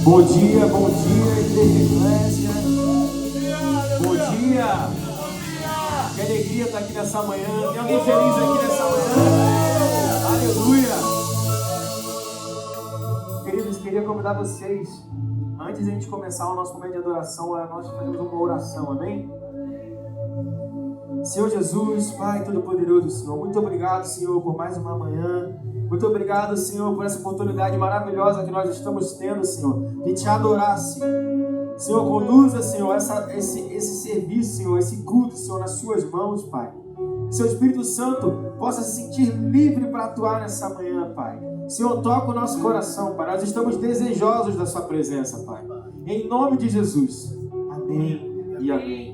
Bom dia, igreja. Bom dia. Que alegria estar aqui nessa manhã. Tem alguém feliz aqui nessa manhã? Aleluia. Queridos, queria convidar vocês, antes de a gente começar o nosso momento de adoração, nós fazemos uma oração, amém? Senhor Jesus, Pai Todo-Poderoso, Senhor, muito obrigado, Senhor, por mais uma manhã. Muito obrigado, Senhor, por essa oportunidade maravilhosa que nós estamos tendo, Senhor, de Te adorar, Senhor. Senhor, conduza, Senhor, esse serviço, Senhor, esse culto, Senhor, nas Suas mãos, Pai. Que Seu Espírito Santo possa se sentir livre para atuar nessa manhã, Pai. Senhor, toca o nosso coração, Pai. Nós estamos desejosos da Sua presença, Pai. Em nome de Jesus. Amém e amém.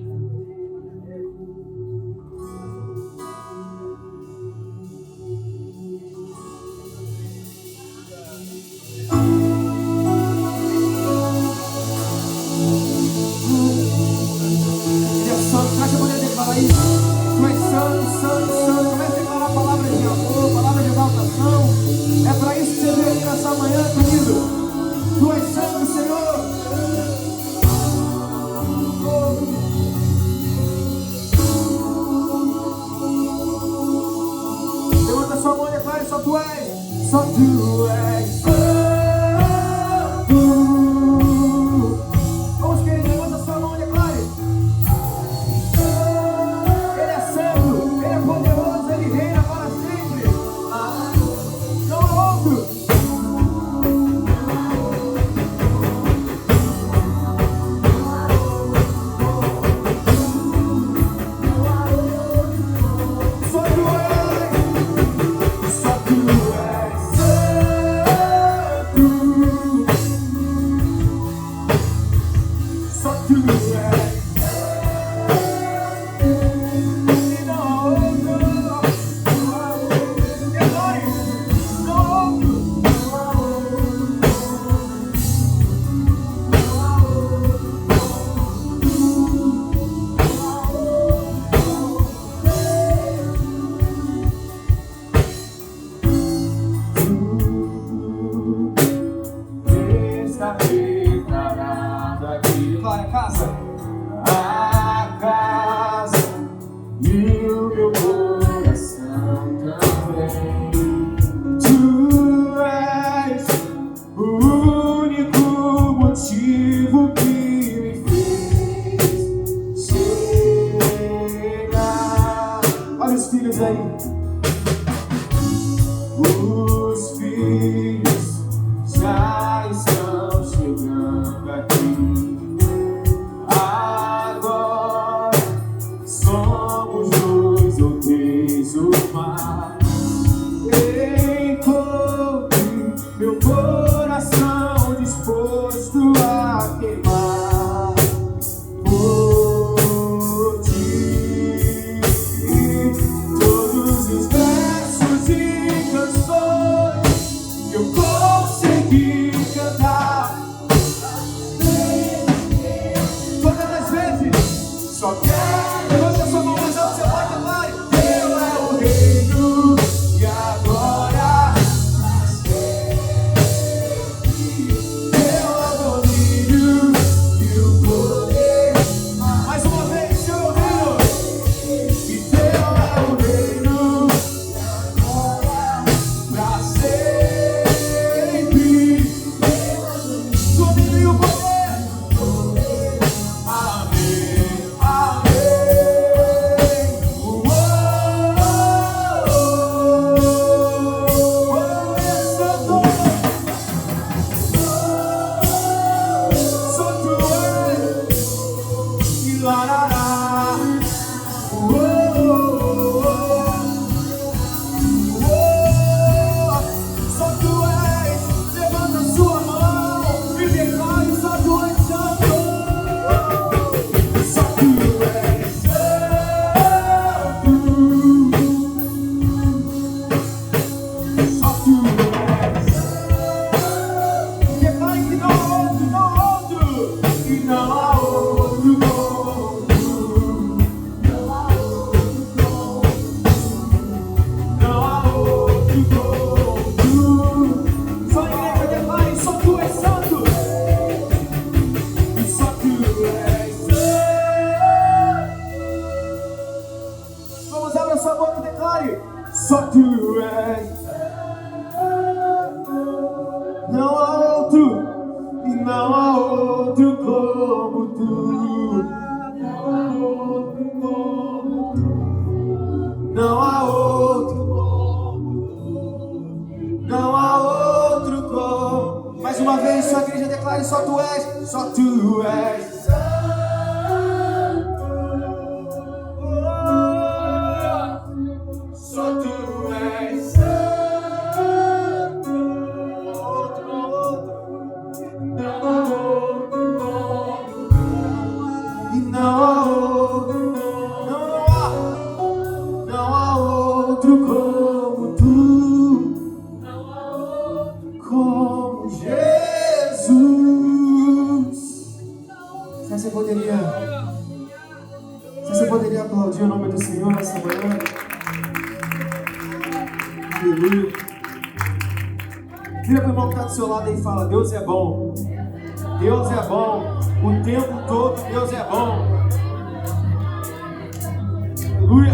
Não há outro, não há outro como. Mais uma vez, sua igreja declare: só tu és, só tu és. Só tu és santo. Não há outro como. E não há outro. Não há outro como tu, como Jesus. Você poderia aplaudir o nome do Senhor nessa manhã? Aleluia. Vira para o irmão que está do seu lado e fala: Deus é bom. Deus é bom. O tempo todo Deus é bom. Aleluia.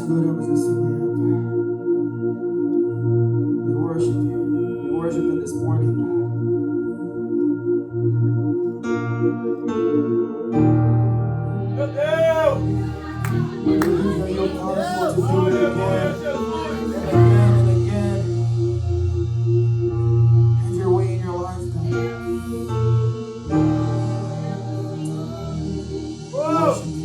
adoramos nessa manhã, Pai. We worship you. We worship you this morning, God. Meu Deus! You're powerful to do it again. And again and again. Have your way in your life, God. Worship you.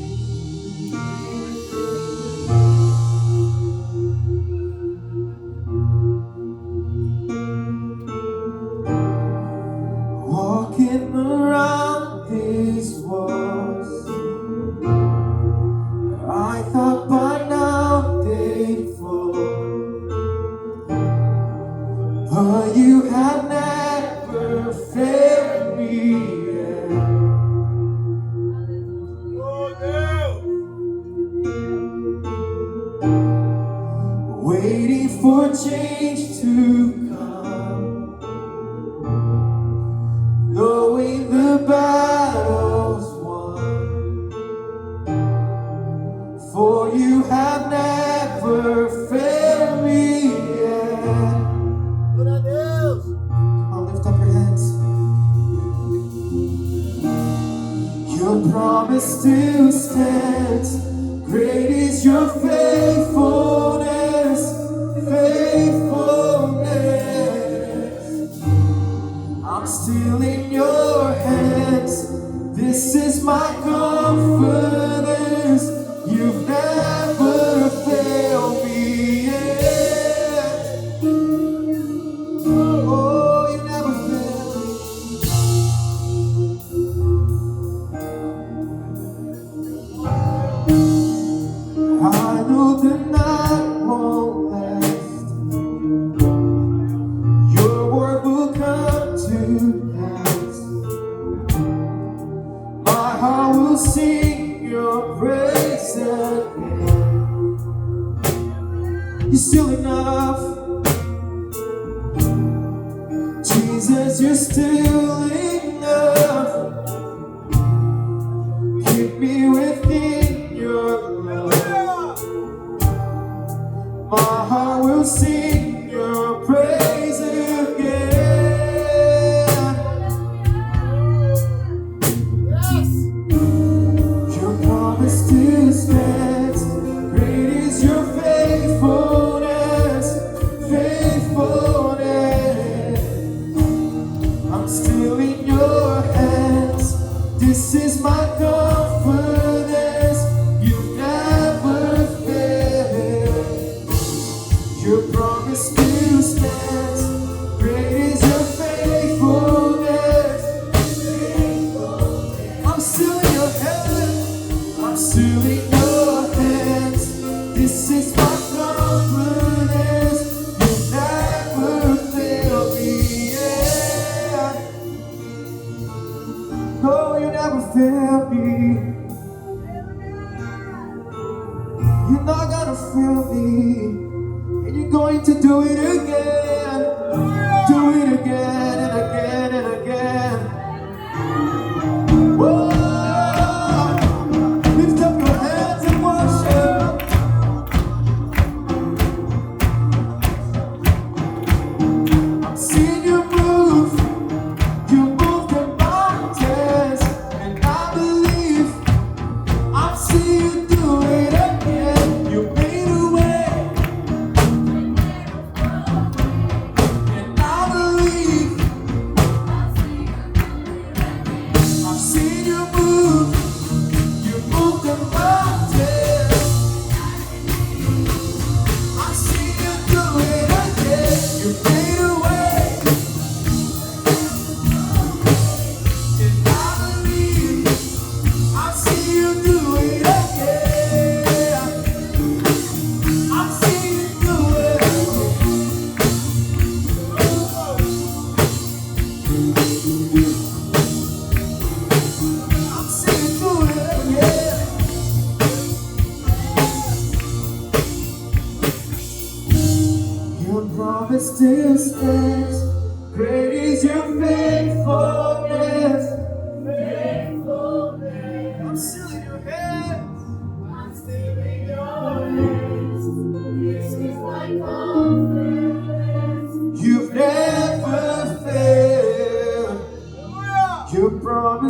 Walking around these walls, I thought by now they'd fall, but you have never failed me yet. Waiting for change to come, knowing the battle's won, for you have never failed me yet. Come on, lift up your hands. Your promise still stands. Great is your faithfulness, faithfulness. I'm still in your hands. This is my confidence. You've never failed me yet. Oh, you never failed me. I know the night won't last. Your word will come to pass. My heart will sing your praise again. You're still enough. Jesus, you're still enough. Keep me within your love. My heart will sing your praise again. Your promise still stands. Great is your faithfulness, faithfulness. I'm still in your hands. This is my confidence. You've never failed. Your promise still stands. Great is your faithfulness. I'm still in your hands. I'm still in your hands. This is my confidence. You never failed me yet. No, you never failed me. You're not gonna fail me. And you're going to do it again. Do it again and again and again. Whoa! Lift up your hands and worship. I'm seeing you move. You move the mountains. And I believe I'll see you do it again. You made a way. And I believe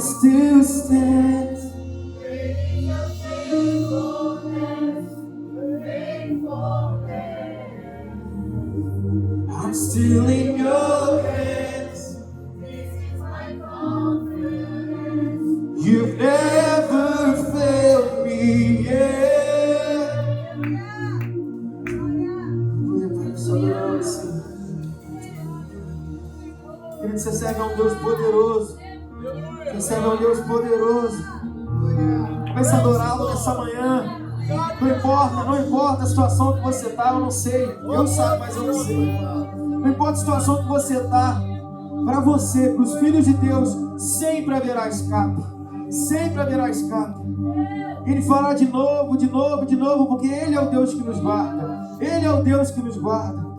still stand. I'm still in your hands. You've never failed me yet. Querido, você serve a um Deus poderoso. Você serve a um Deus poderoso. Comece a adorá-lo nessa manhã. Não importa a situação que você está, eu não sei. Deus sabe, mas eu não sei. Não importa a situação que você está, para você, para os filhos de Deus, sempre haverá escape. Sempre haverá escape. Ele fará de novo, de novo, de novo, porque Ele é o Deus que nos guarda. Ele é o Deus que nos guarda.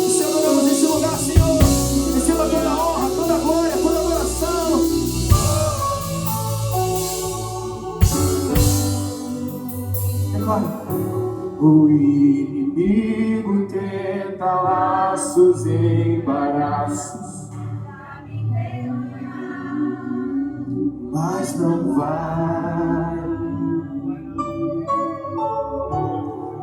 Se adoramos nesse lugar, Senhor, receba toda a honra, toda a glória, toda a adoração. O inimigo tenta laços e embaraços, mas não vai,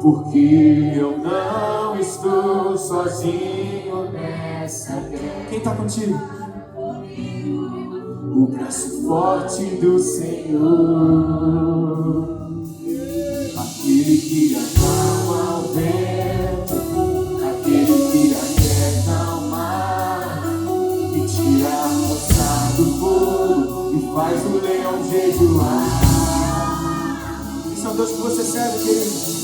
porque eu não estou sozinho nessa guerra. Quem está contigo? O braço forte do Senhor, aquele que acalma o vento, aquele que aquieta o mar, e tira a moça do fogo e faz o leão jejuar. Esse é o Deus que você serve, querido.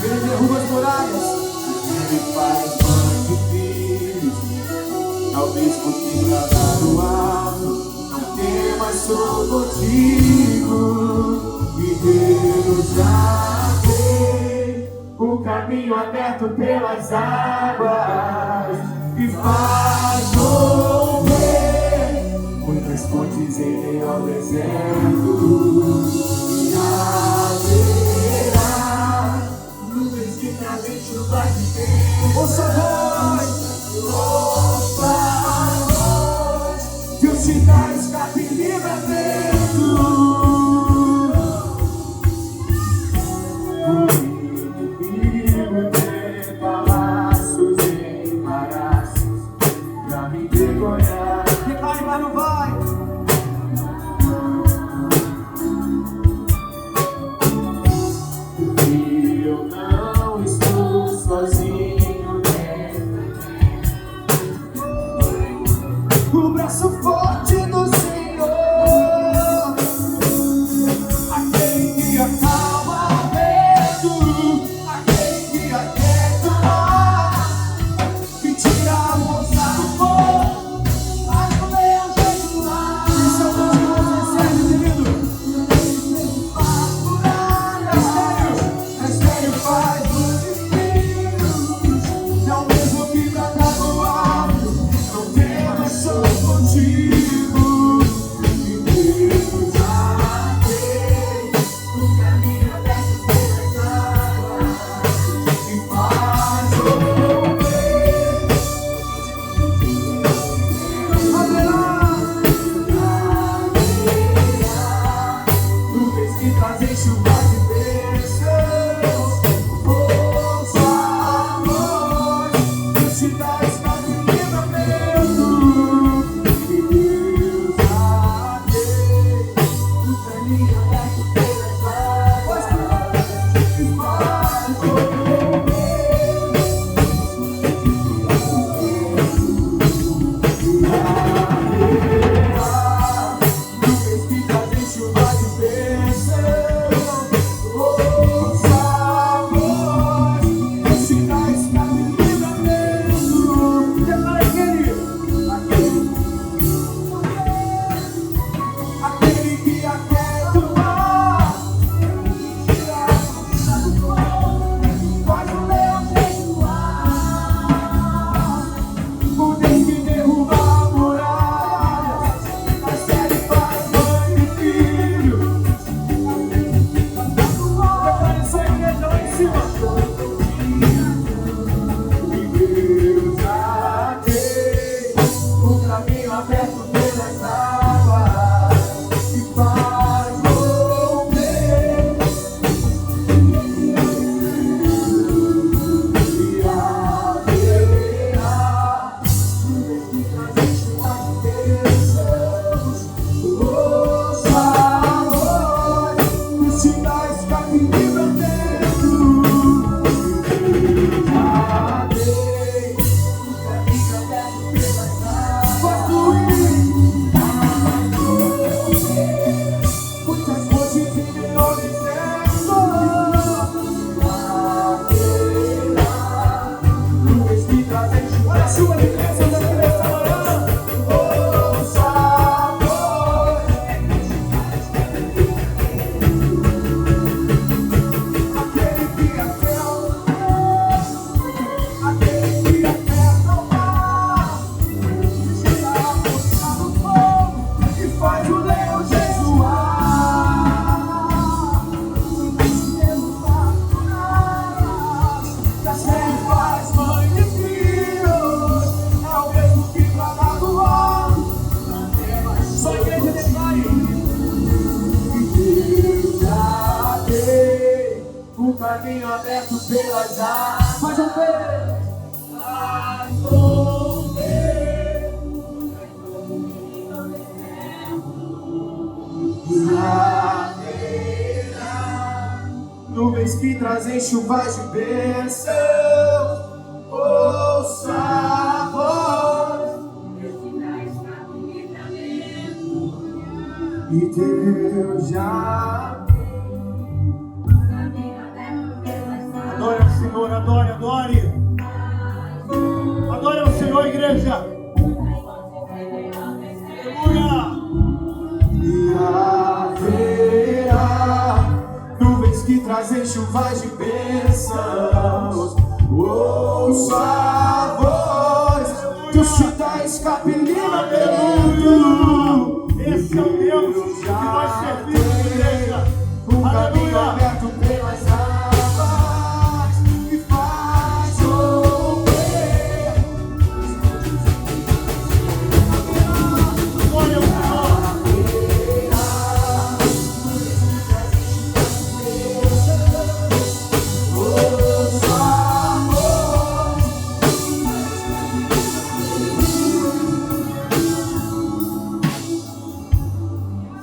Ele derruba as muralhas, ele faz mãe de filhos, talvez porque lá do alto não temas, sou contigo. E Deus já fez o caminho aberto pelas águas e faz chover muitas fontes em meio ao deserto. E haverá nuvens que trazem chuva de Deus. Ouça a voz, Deus te dá escape e livramento. Declare, mas não vai. E eu não estou sozinho nessa. O braço forte do Senhor, aquele que acalma o vento. um caminho aberto pelas águas. Faz chover. Nuvens que trazem chuvas de bênção, ouça a voz e Deus já. Adore ao Senhor, adore, adore. Adore ao Senhor, igreja. Aleluia. E haverá nuvens que trazem chuvas de bênçãos. Ouça a voz Deus te dá escape livramento. Esse é o Deus que nós servimos, igreja. Um caminho aberto pelas águas e faz chover. Glória ao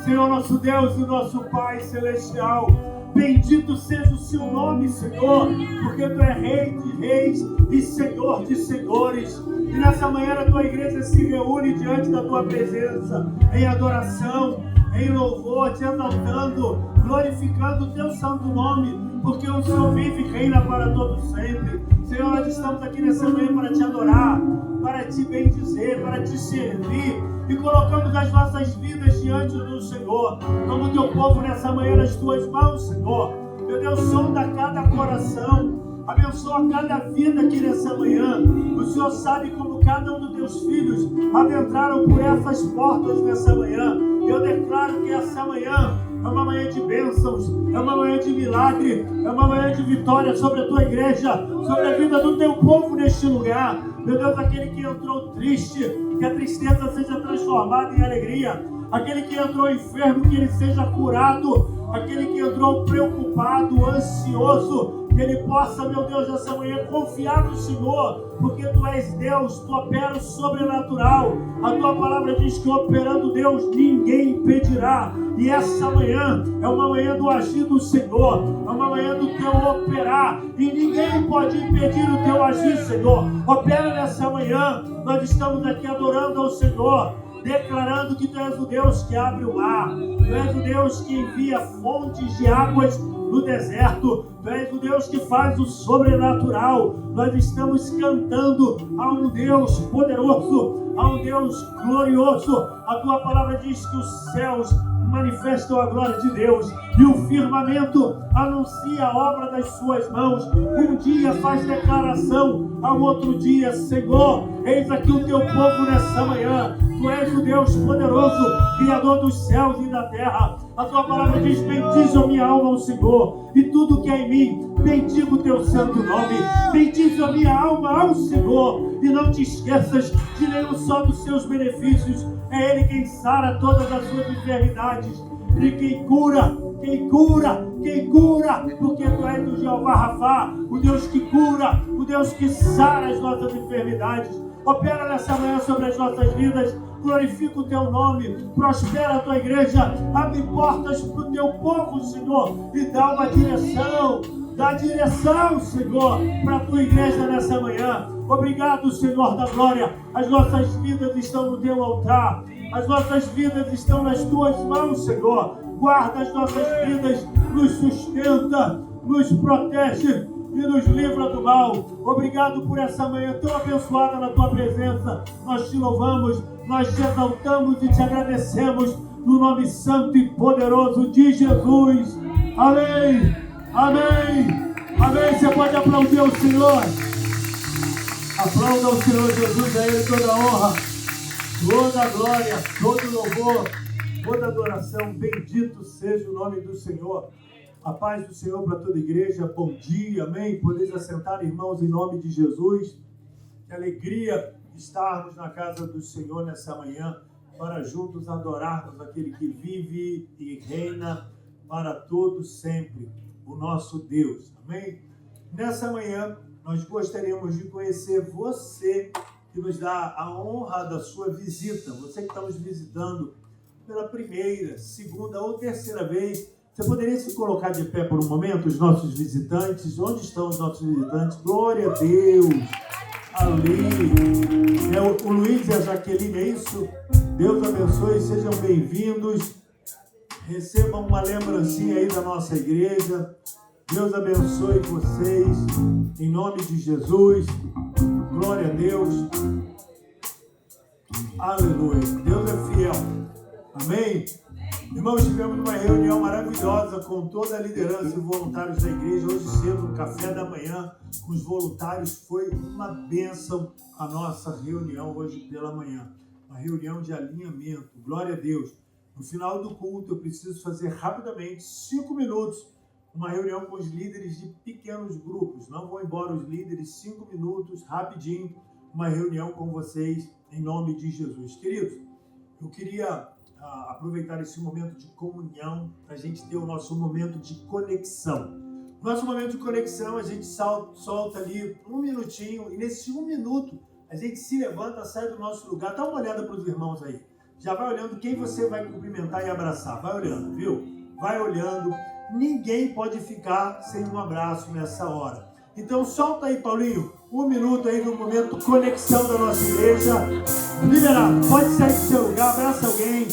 Senhor, nosso Deus e nosso Pai Celestial, bendito seja o seu nome, Senhor, porque Tu és Rei de reis e Senhor de senhores. E nessa manhã a Tua igreja se reúne diante da Tua presença, em adoração, em louvor, Te exaltando, glorificando o Teu santo nome, porque o Senhor vive e reina para todo sempre. Senhor, nós estamos aqui nessa manhã para Te adorar, para Te bendizer, para Te servir, e colocamos as nossas vidas diante do Senhor, como Teu povo nessa manhã nas Tuas mãos, Senhor. Meu Deus, sonda cada coração, abençoa cada vida aqui nessa manhã. O Senhor sabe como cada um dos Teus filhos adentraram por essas portas nessa manhã. Eu declaro que essa manhã é uma manhã de bênçãos, é uma manhã de milagre, é uma manhã de vitória sobre a Tua igreja, sobre a vida do Teu povo neste lugar. Meu Deus, aquele que entrou triste, que a tristeza seja transformada em alegria. Aquele que entrou enfermo, que ele seja curado. Aquele que entrou preocupado, ansioso, que ele possa, meu Deus, essa manhã confiar no Senhor, porque Tu és Deus, Tu operas o sobrenatural. A Tua palavra diz que operando Deus, ninguém impedirá. E essa manhã é uma manhã do agir do Senhor, é uma manhã do Teu operar, e ninguém pode impedir o Teu agir, Senhor. Opera nessa manhã, nós estamos aqui adorando ao Senhor, declarando que Tu és o Deus que abre o mar, Tu és o Deus que envia fontes de águas no deserto, Tu és o Deus que faz o sobrenatural. Nós estamos cantando a um Deus poderoso, a um Deus glorioso. A Tua palavra diz que os céus manifestam a glória de Deus e o firmamento anuncia a obra das Suas mãos. Um dia faz declaração ao outro dia: Senhor, eis aqui o Teu povo nessa manhã. Tu és o Deus poderoso, Criador dos céus e da terra. A Tua palavra diz: bendize a minha alma ao Senhor, e tudo que é em mim, bendiga o Teu santo nome. Bendize a minha alma ao Senhor, e não te esqueças de nenhum só dos seus benefícios. É Ele quem sara todas as suas enfermidades, e quem cura, porque Tu és o Jeová Rafá, o Deus que cura, o Deus que sara as nossas enfermidades. Opera nessa manhã sobre as nossas vidas, glorifica o Teu nome, prospera a Tua igreja, abre portas para o Teu povo, Senhor, e dá uma direção, Senhor, para a Tua igreja nessa manhã. Obrigado, Senhor da glória, as nossas vidas estão no Teu altar, as nossas vidas estão nas Tuas mãos, Senhor. Guarda as nossas vidas, nos sustenta, nos protege e nos livra do mal. Obrigado por essa manhã tão abençoada na Tua presença. Nós Te louvamos, nós Te exaltamos e Te agradecemos no nome santo e poderoso de Jesus. Amém, amém, amém. Você pode aplaudir ao Senhor. Aplauda ao Senhor Jesus, a Ele toda a honra, toda a glória, todo louvor, toda adoração. Bendito seja o nome do Senhor. A paz do Senhor para toda a igreja. Bom dia, amém. Podeis assentar, irmãos, em nome de Jesus. Que alegria estarmos na casa do Senhor nessa manhã, para juntos adorarmos aquele que vive e reina para todos sempre. o nosso Deus. Amém? Nessa manhã, nós gostaríamos de conhecer você que nos dá a honra da sua visita. Você que está nos visitando pela primeira, segunda ou terceira vez. Você poderia se colocar de pé por um momento, os nossos visitantes? Onde estão os nossos visitantes? Glória a Deus! Ali, o Luiz e a Jaqueline, é isso? Deus abençoe, sejam bem-vindos. Recebam uma lembrancinha aí da nossa igreja. Deus abençoe vocês, em nome de Jesus. Glória a Deus. Aleluia. Deus é fiel. Amém? Irmãos, tivemos uma reunião maravilhosa com toda a liderança e voluntários da igreja. Hoje cedo, no café da manhã, com os voluntários. Foi uma bênção a nossa reunião hoje pela manhã. Uma reunião de alinhamento. Glória a Deus. No final do culto, eu preciso fazer rapidamente, 5 minutos, uma reunião com os líderes de pequenos grupos. Não vão embora os líderes, 5 minutos, rapidinho, uma reunião com vocês, em nome de Jesus. Queridos, eu queria aproveitar esse momento de comunhão para a gente ter o nosso momento de conexão. Nosso momento de conexão, a gente solta ali 1 minutinho, e nesse 1 minuto, a gente se levanta, sai do nosso lugar. Dá uma olhada para os irmãos aí. Já vai olhando quem você vai cumprimentar e abraçar. Vai olhando, viu? Vai olhando. Ninguém pode ficar sem um abraço nessa hora. Então solta aí, Paulinho, 1 minuto aí no momento conexão da nossa igreja. Liberado. Pode sair do seu lugar, abraça alguém.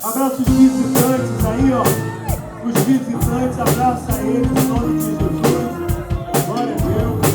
Abraça os visitantes aí, ó. Os visitantes, abraça eles em nome de Jesus. Glória a Deus.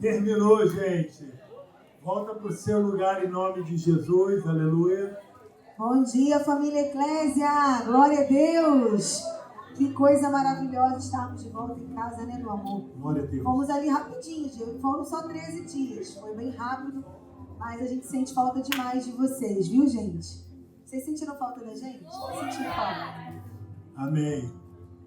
Terminou, gente. Volta para o seu lugar em nome de Jesus. Aleluia. Bom dia, família Eclésia. Glória a Deus. Que coisa maravilhosa estarmos de volta em casa, né, meu amor? Glória a Deus. Fomos ali rapidinho, foram só 13 dias. Foi bem rápido, mas a gente sente falta demais de vocês, viu, gente? Vocês sentiram falta da gente? Sentiram falta. Amém.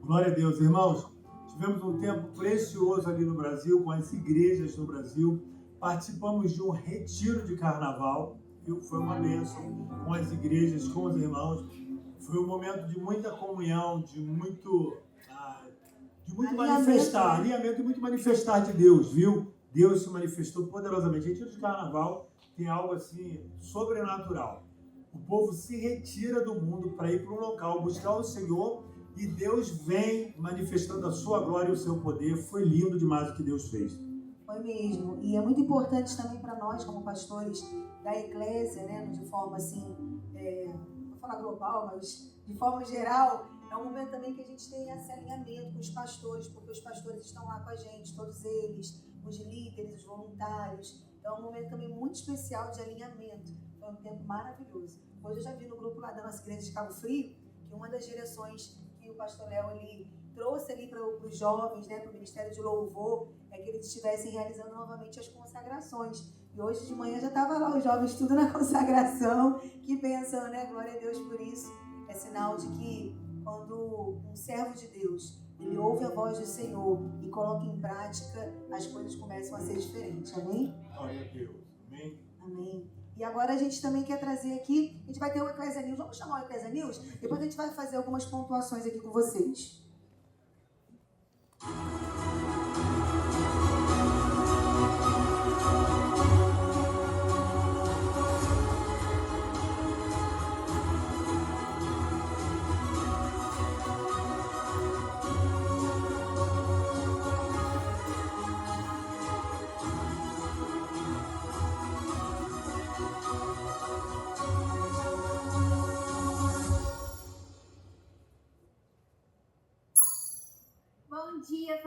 Glória a Deus, irmãos. Tivemos um tempo precioso ali no Brasil, com as igrejas no Brasil. Participamos de um retiro de carnaval, viu? Foi uma bênção com as igrejas, com os irmãos. Foi um momento de muita comunhão, de muito manifestar, alinhamento e muito manifestar de Deus, viu? Deus se manifestou poderosamente. Retiro de carnaval tem algo assim sobrenatural. O povo se retira do mundo para ir para um local, buscar o Senhor, e Deus vem manifestando a sua glória e o seu poder. Foi lindo demais o que Deus fez. Foi mesmo. E é muito importante também para nós, como pastores da Eclésia, né, de forma assim, não vou falar global, mas de forma geral, é um momento também que a gente tem esse alinhamento com os pastores, porque os pastores estão lá com a gente, todos eles, os líderes, os voluntários. Então é um momento também muito especial de alinhamento. Foi um tempo maravilhoso. Hoje eu já vi no grupo lá da nossa igreja de Cabo Frio, que uma das direções que o pastor Léo ali trouxe ali para os jovens, né, para o Ministério de Louvor, é que eles estivessem realizando novamente as consagrações. E hoje de manhã já estava lá os jovens tudo na consagração, que bênção, né? Glória a Deus por isso. É sinal de que quando um servo de Deus, ele ouve a voz do Senhor e coloca em prática, as coisas começam a ser diferentes. Amém? Glória a Deus. Amém. Amém. E agora a gente também quer trazer aqui, a gente vai ter o Eclésia News, vamos chamar o Eclésia News? Depois a gente vai fazer algumas pontuações aqui com vocês.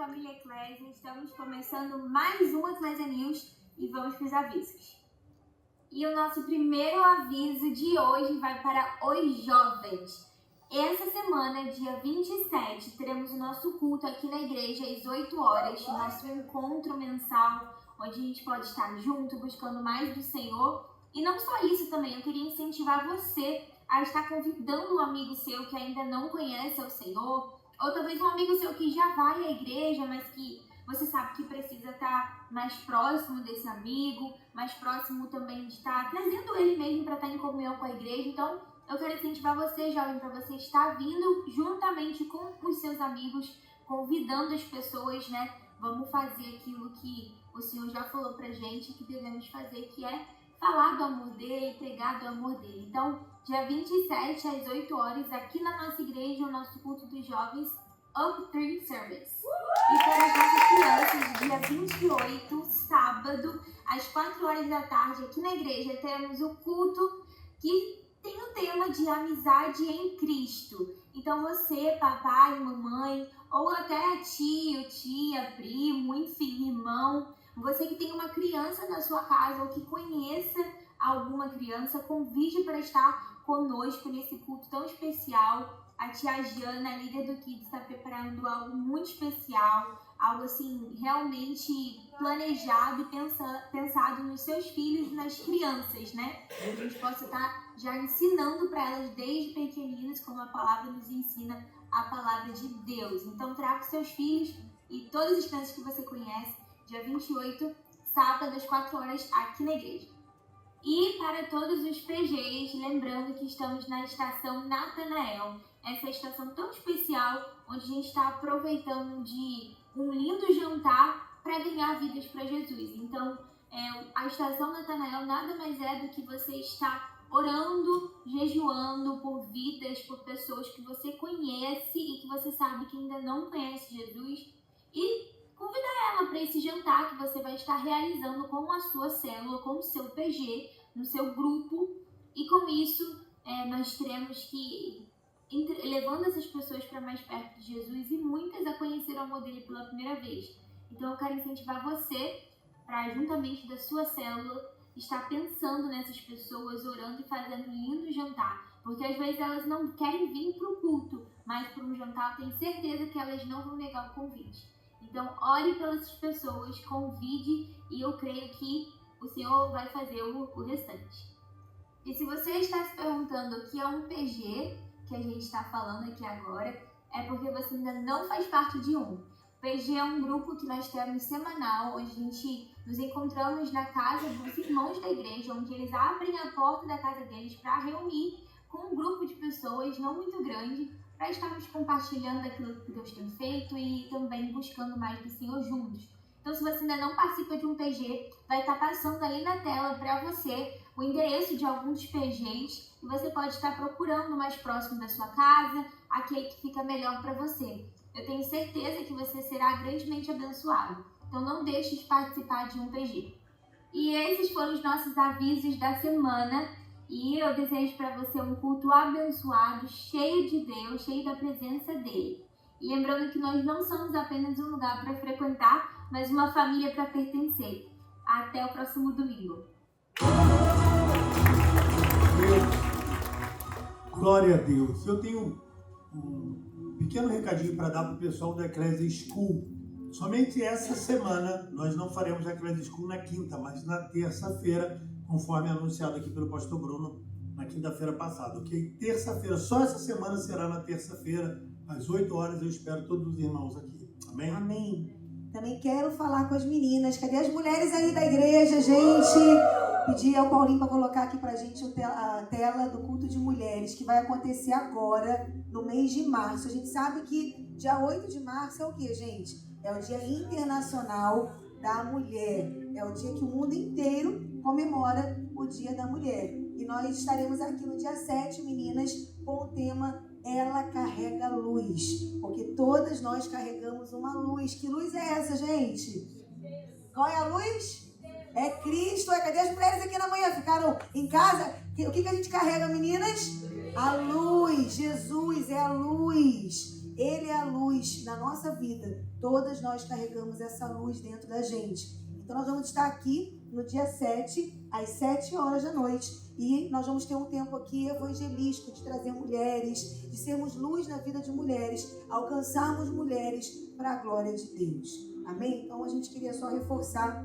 família Eclésia, estamos começando mais um Eclésia News e vamos para os avisos. E o nosso primeiro aviso de hoje vai para os jovens. Essa semana, dia 27, teremos o nosso culto aqui na igreja às 8 horas, o nosso encontro mensal, onde a gente pode estar junto, buscando mais do Senhor. E não só isso também, eu queria incentivar você a estar convidando um amigo seu que ainda não conhece o Senhor, ou talvez um amigo seu que já vai à igreja, mas que você sabe que precisa estar mais próximo desse amigo, mais próximo também de estar trazendo ele mesmo para estar em comunhão com a igreja. Então, eu quero incentivar você, jovem, para você estar vindo juntamente com os seus amigos, convidando as pessoas, né? Vamos fazer aquilo que o Senhor já falou pra gente que devemos fazer, que é falar do amor dele, pregar do amor dele. Então, dia 27, às 8 horas, aqui na nossa igreja, o nosso culto dos jovens, Up 3 Service. E para as nossas crianças, dia 28, sábado, às 4 horas da tarde, aqui na igreja, teremos o culto que tem o tema de amizade em Cristo. Então você, papai, mamãe, ou até tio, tia, primo, enfim, irmão, você que tem uma criança na sua casa ou que conheça alguma criança, convide para estar conosco nesse culto tão especial. A tia Jana, a líder do Kids, está preparando algo muito especial, algo assim, realmente planejado e pensado nos seus filhos e nas crianças, né? Que a gente possa estar já ensinando para elas desde pequeninas, como a palavra nos ensina, a palavra de Deus. Então, traga seus filhos e todas as crianças que você conhece, dia 28, sábado, às 4 horas, aqui na igreja. E para todos os PGs, lembrando que estamos na estação Natanael, essa estação tão especial, onde a gente está aproveitando de um lindo jantar para ganhar vidas para Jesus. Então, a estação Natanael nada mais é do que você estar orando, jejuando por vidas, por pessoas que você conhece e que você sabe que ainda não conhece Jesus, e convidar ela para esse jantar que você vai estar realizando com a sua célula, com o seu PG, no seu grupo. E com isso, nós teremos que levando essas pessoas para mais perto de Jesus, e muitas a conhecer o amor dele pela primeira vez. Então eu quero incentivar você para, juntamente da sua célula, estar pensando nessas pessoas, orando e fazendo um lindo jantar. Porque às vezes elas não querem vir para o culto, mas para um jantar eu tenho certeza que elas não vão negar o convite. Então ore pelas pessoas, convide, e eu creio que o Senhor vai fazer o restante. E se você está se perguntando o que é um PG, que a gente está falando aqui agora, é porque você ainda não faz parte de um. O PG é um grupo que nós temos semanal, onde a gente nos encontramos na casa dos irmãos da igreja, onde eles abrem a porta da casa deles para reunir com um grupo de pessoas não muito grande, para estarmos compartilhando aquilo que Deus tem feito e também buscando mais do Senhor juntos. Então, se você ainda não participa de um PG, vai estar passando ali na tela para você o endereço de alguns PGs, e você pode estar procurando mais próximo da sua casa, aquele que fica melhor para você. Eu tenho certeza que você será grandemente abençoado. Então, não deixe de participar de um PG. E esses foram os nossos avisos da semana. E eu desejo para você um culto abençoado, cheio de Deus, cheio da presença dele. E lembrando que nós não somos apenas um lugar para frequentar, mas uma família para pertencer. Até o próximo domingo. Glória a Deus. Eu tenho um pequeno recadinho para dar para o pessoal da Eclésia School. Somente essa semana nós não faremos a Eclésia School na quinta, mas na terça-feira, conforme anunciado aqui pelo pastor Bruno na quinta-feira passada, ok? Terça-feira, só essa semana será na terça-feira, às 8 horas. Eu espero todos os irmãos aqui. Amém? Amém. Também quero falar com as meninas. Cadê as mulheres aí da igreja, gente? Pedir ao Paulinho para colocar aqui pra gente a tela do culto de mulheres, que vai acontecer agora, no mês de março. A gente sabe que dia 8 de março é o quê, gente? É o Dia Internacional da Mulher. É o dia que o mundo inteiro comemora o Dia da Mulher. E nós estaremos aqui no dia 7, meninas, com o tema Ela Carrega Luz. Porque todas nós carregamos uma luz. Que luz é essa, gente? Qual é a luz? É Cristo. Cadê as mulheres aqui na manhã? Ficaram em casa? O que a gente carrega, meninas? A luz. Jesus é a luz. Ele é a luz na nossa vida. Todas nós carregamos essa luz dentro da gente. Então nós vamos estar aqui no dia 7, às 7 horas da noite. E nós vamos ter um tempo aqui evangelístico, de trazer mulheres, de sermos luz na vida de mulheres, alcançarmos mulheres para a glória de Deus. Amém? Então a gente queria só reforçar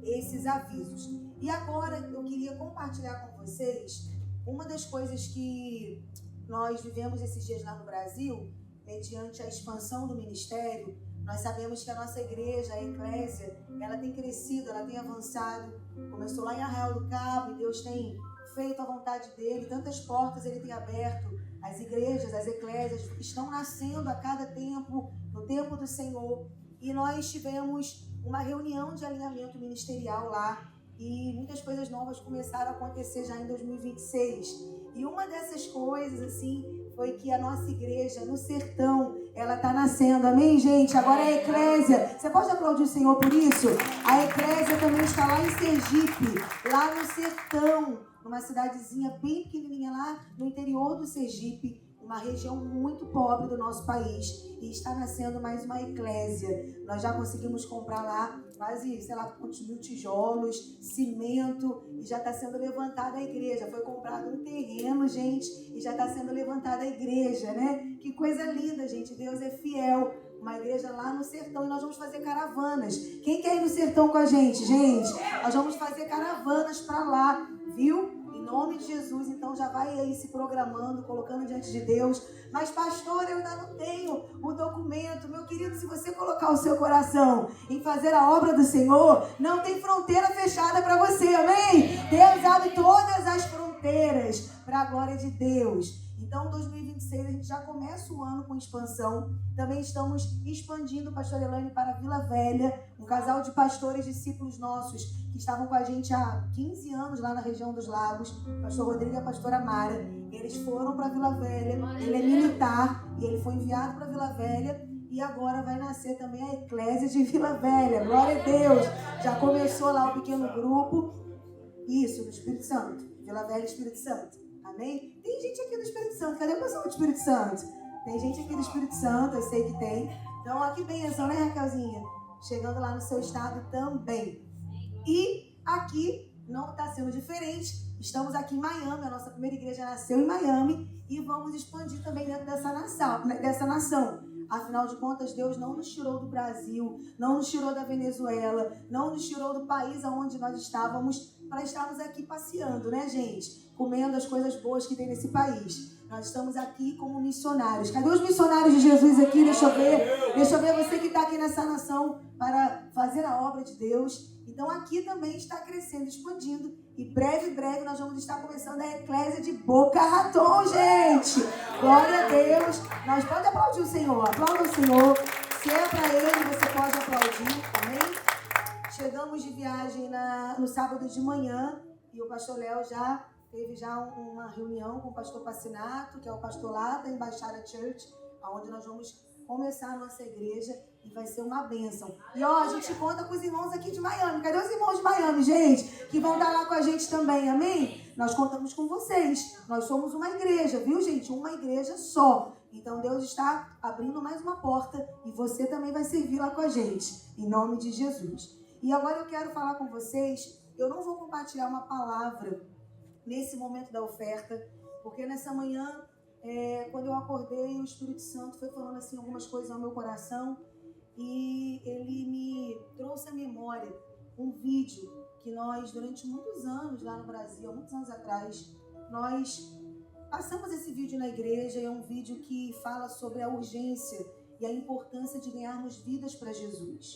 esses avisos. E agora eu queria compartilhar com vocês uma das coisas que nós vivemos esses dias lá no Brasil, mediante a expansão do ministério. Nós sabemos que a nossa igreja, a eclésia, ela tem crescido, ela tem avançado. Começou lá em Arraial do Cabo e Deus tem feito a vontade dele, tantas portas ele tem aberto. As igrejas, as eclésias estão nascendo a cada tempo, no tempo do Senhor. E nós tivemos uma reunião de alinhamento ministerial lá e muitas coisas novas começaram a acontecer já em 2026. E uma dessas coisas, assim, foi que a nossa igreja no sertão, ela está nascendo, amém, gente? Agora a eclésia, você pode aplaudir o Senhor por isso? A eclésia também está lá em Sergipe, lá no sertão, numa cidadezinha bem pequenininha lá no interior do Sergipe, uma região muito pobre do nosso país, e está nascendo mais uma eclésia. Nós já conseguimos comprar lá quase, sei lá, quantos mil tijolos, cimento, e já está sendo levantada a igreja. Foi comprado um terreno, gente, e já está sendo levantada a igreja, né? Que coisa linda, gente. Deus é fiel. Uma igreja lá no sertão, e nós vamos fazer caravanas. Quem quer ir no sertão com a gente, gente? Nós vamos fazer caravanas para lá, viu? Em nome de Jesus, então já vai aí se programando, colocando diante de Deus. Mas pastor, eu ainda não tenho o documento. Meu querido, se você colocar o seu coração em fazer a obra do Senhor, não tem fronteira fechada para você, amém? Deus abre todas as fronteiras para a glória de Deus. Então, 2026, a gente já começa o ano com expansão. Também estamos expandindo, pastor Elaine, para Vila Velha, um casal de pastores, discípulos nossos, que estavam com a gente há 15 anos lá na região dos Lagos, pastor Rodrigo e a pastora Mara. Eles foram para Vila Velha, ele é militar, e ele foi enviado para Vila Velha, e agora vai nascer também a eclésia de Vila Velha, glória a Deus. Já começou lá o pequeno grupo, isso, do Espírito Santo, Vila Velha, Espírito Santo. Amém? Tem gente aqui do Espírito Santo. Cadê o pessoal do Espírito Santo? Tem gente aqui do Espírito Santo, eu sei que tem. Então, ó, que bênção, né, Raquelzinha? Chegando lá no seu estado também. E aqui não está sendo diferente. Estamos aqui em Miami, a nossa primeira igreja nasceu em Miami e vamos expandir também dentro dessa nação. Afinal de contas, Deus não nos tirou do Brasil, não nos tirou da Venezuela, não nos tirou do país onde nós estávamos para estarmos aqui passeando, né, gente? Comendo as coisas boas que tem nesse país. Nós estamos aqui como missionários. Cadê os missionários de Jesus aqui? Deixa eu ver você que está aqui nessa nação para fazer a obra de Deus. Então aqui também está crescendo, expandindo. E breve nós vamos estar começando a eclésia de Boca Raton, gente. Glória a Deus. Nós podemos aplaudir o Senhor. Aplauda o Senhor. Se é para Ele, você pode aplaudir. Amém? Chegamos de viagem no sábado de manhã. E o pastor Léo já teve uma reunião com o pastor Pacinato, que é o pastor lá da Embaixada Church, onde nós vamos começar a nossa igreja e vai ser uma bênção. E ó, a gente conta com os irmãos aqui de Miami. Cadê os irmãos de Miami, gente? Que vão estar lá com a gente também, amém? Nós contamos com vocês. Nós somos uma igreja, viu, gente? Uma igreja só. Então Deus está abrindo mais uma porta e você também vai servir lá com a gente, em nome de Jesus. E agora eu quero falar com vocês, eu não vou compartilhar uma palavra nesse momento da oferta, porque nessa manhã, quando eu acordei, o Espírito Santo foi falando assim algumas coisas ao meu coração e ele me trouxe à memória um vídeo que nós, durante muitos anos lá no Brasil, há muitos anos atrás, nós passamos esse vídeo na igreja. É um vídeo que fala sobre a urgência e a importância de ganharmos vidas para Jesus.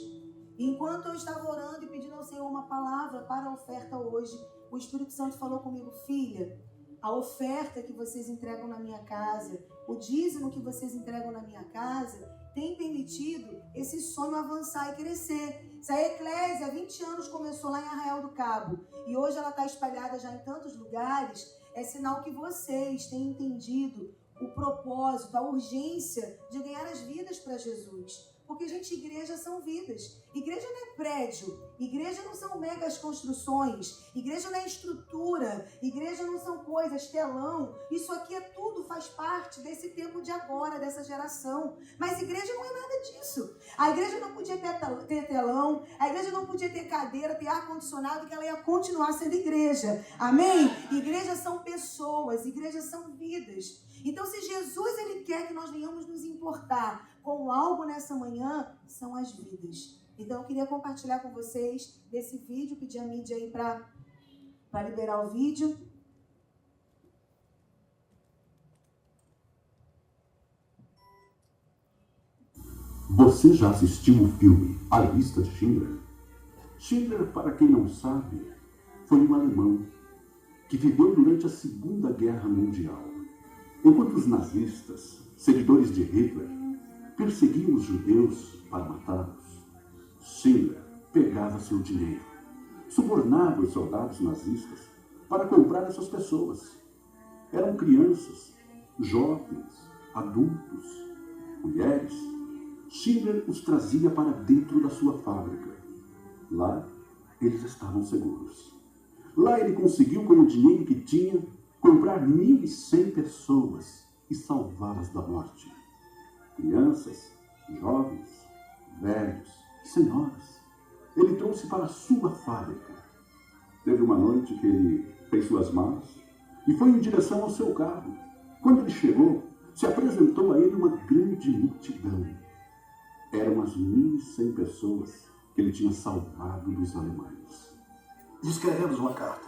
E enquanto eu estava orando e pedindo ao Senhor uma palavra para a oferta hoje, o Espírito Santo falou comigo: filha, a oferta que vocês entregam na minha casa, o dízimo que vocês entregam na minha casa, tem permitido esse sonho avançar e crescer. Se a eclésia há 20 anos começou lá em Arraial do Cabo e hoje ela está espalhada já em tantos lugares, é sinal que vocês têm entendido o propósito, a urgência de ganhar as vidas para Jesus. Porque, gente, igreja são vidas. Igreja não é prédio. Igreja não são megas construções. Igreja não é estrutura. Igreja não são coisas, telão. Isso aqui é tudo, faz parte desse tempo de agora, dessa geração. Mas igreja não é nada disso. A igreja não podia ter telão. A igreja não podia ter cadeira, ter ar-condicionado, que ela ia continuar sendo igreja. Amém? Igrejas são pessoas. Igrejas são vidas. Então, se Jesus ele quer que nós venhamos nos importar com algo nessa manhã, são as vidas. Então, eu queria compartilhar com vocês desse vídeo, pedir a mídia aí para liberar o vídeo. Você já assistiu o filme A Lista de Schindler? Schindler, para quem não sabe, foi um alemão que viveu durante a Segunda Guerra Mundial. Enquanto os nazistas, seguidores de Hitler, perseguiam os judeus para matá-los, Schindler pegava seu dinheiro, subornava os soldados nazistas para comprar essas pessoas. Eram crianças, jovens, adultos, mulheres. Schindler os trazia para dentro da sua fábrica. Lá, eles estavam seguros. Lá ele conseguiu, com o dinheiro que tinha, comprar 1.100 pessoas e salvá-las da morte. Crianças, jovens, velhos, senhoras. Ele trouxe para a sua fábrica. Teve uma noite que ele fez suas malas e foi em direção ao seu carro. Quando ele chegou, se apresentou a ele uma grande multidão. Eram as 1.100 pessoas que ele tinha salvado dos alemães. Escrevemos uma carta,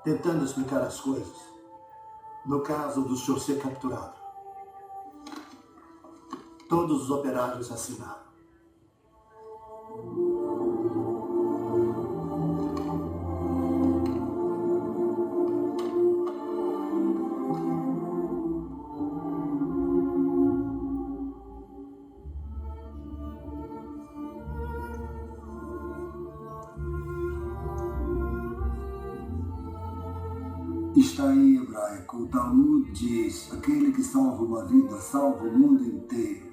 tentando explicar as coisas. No caso do senhor ser capturado. Todos os operários assinaram. Está em hebraico, o Talmud diz: aquele que salva uma vida, salva o mundo inteiro.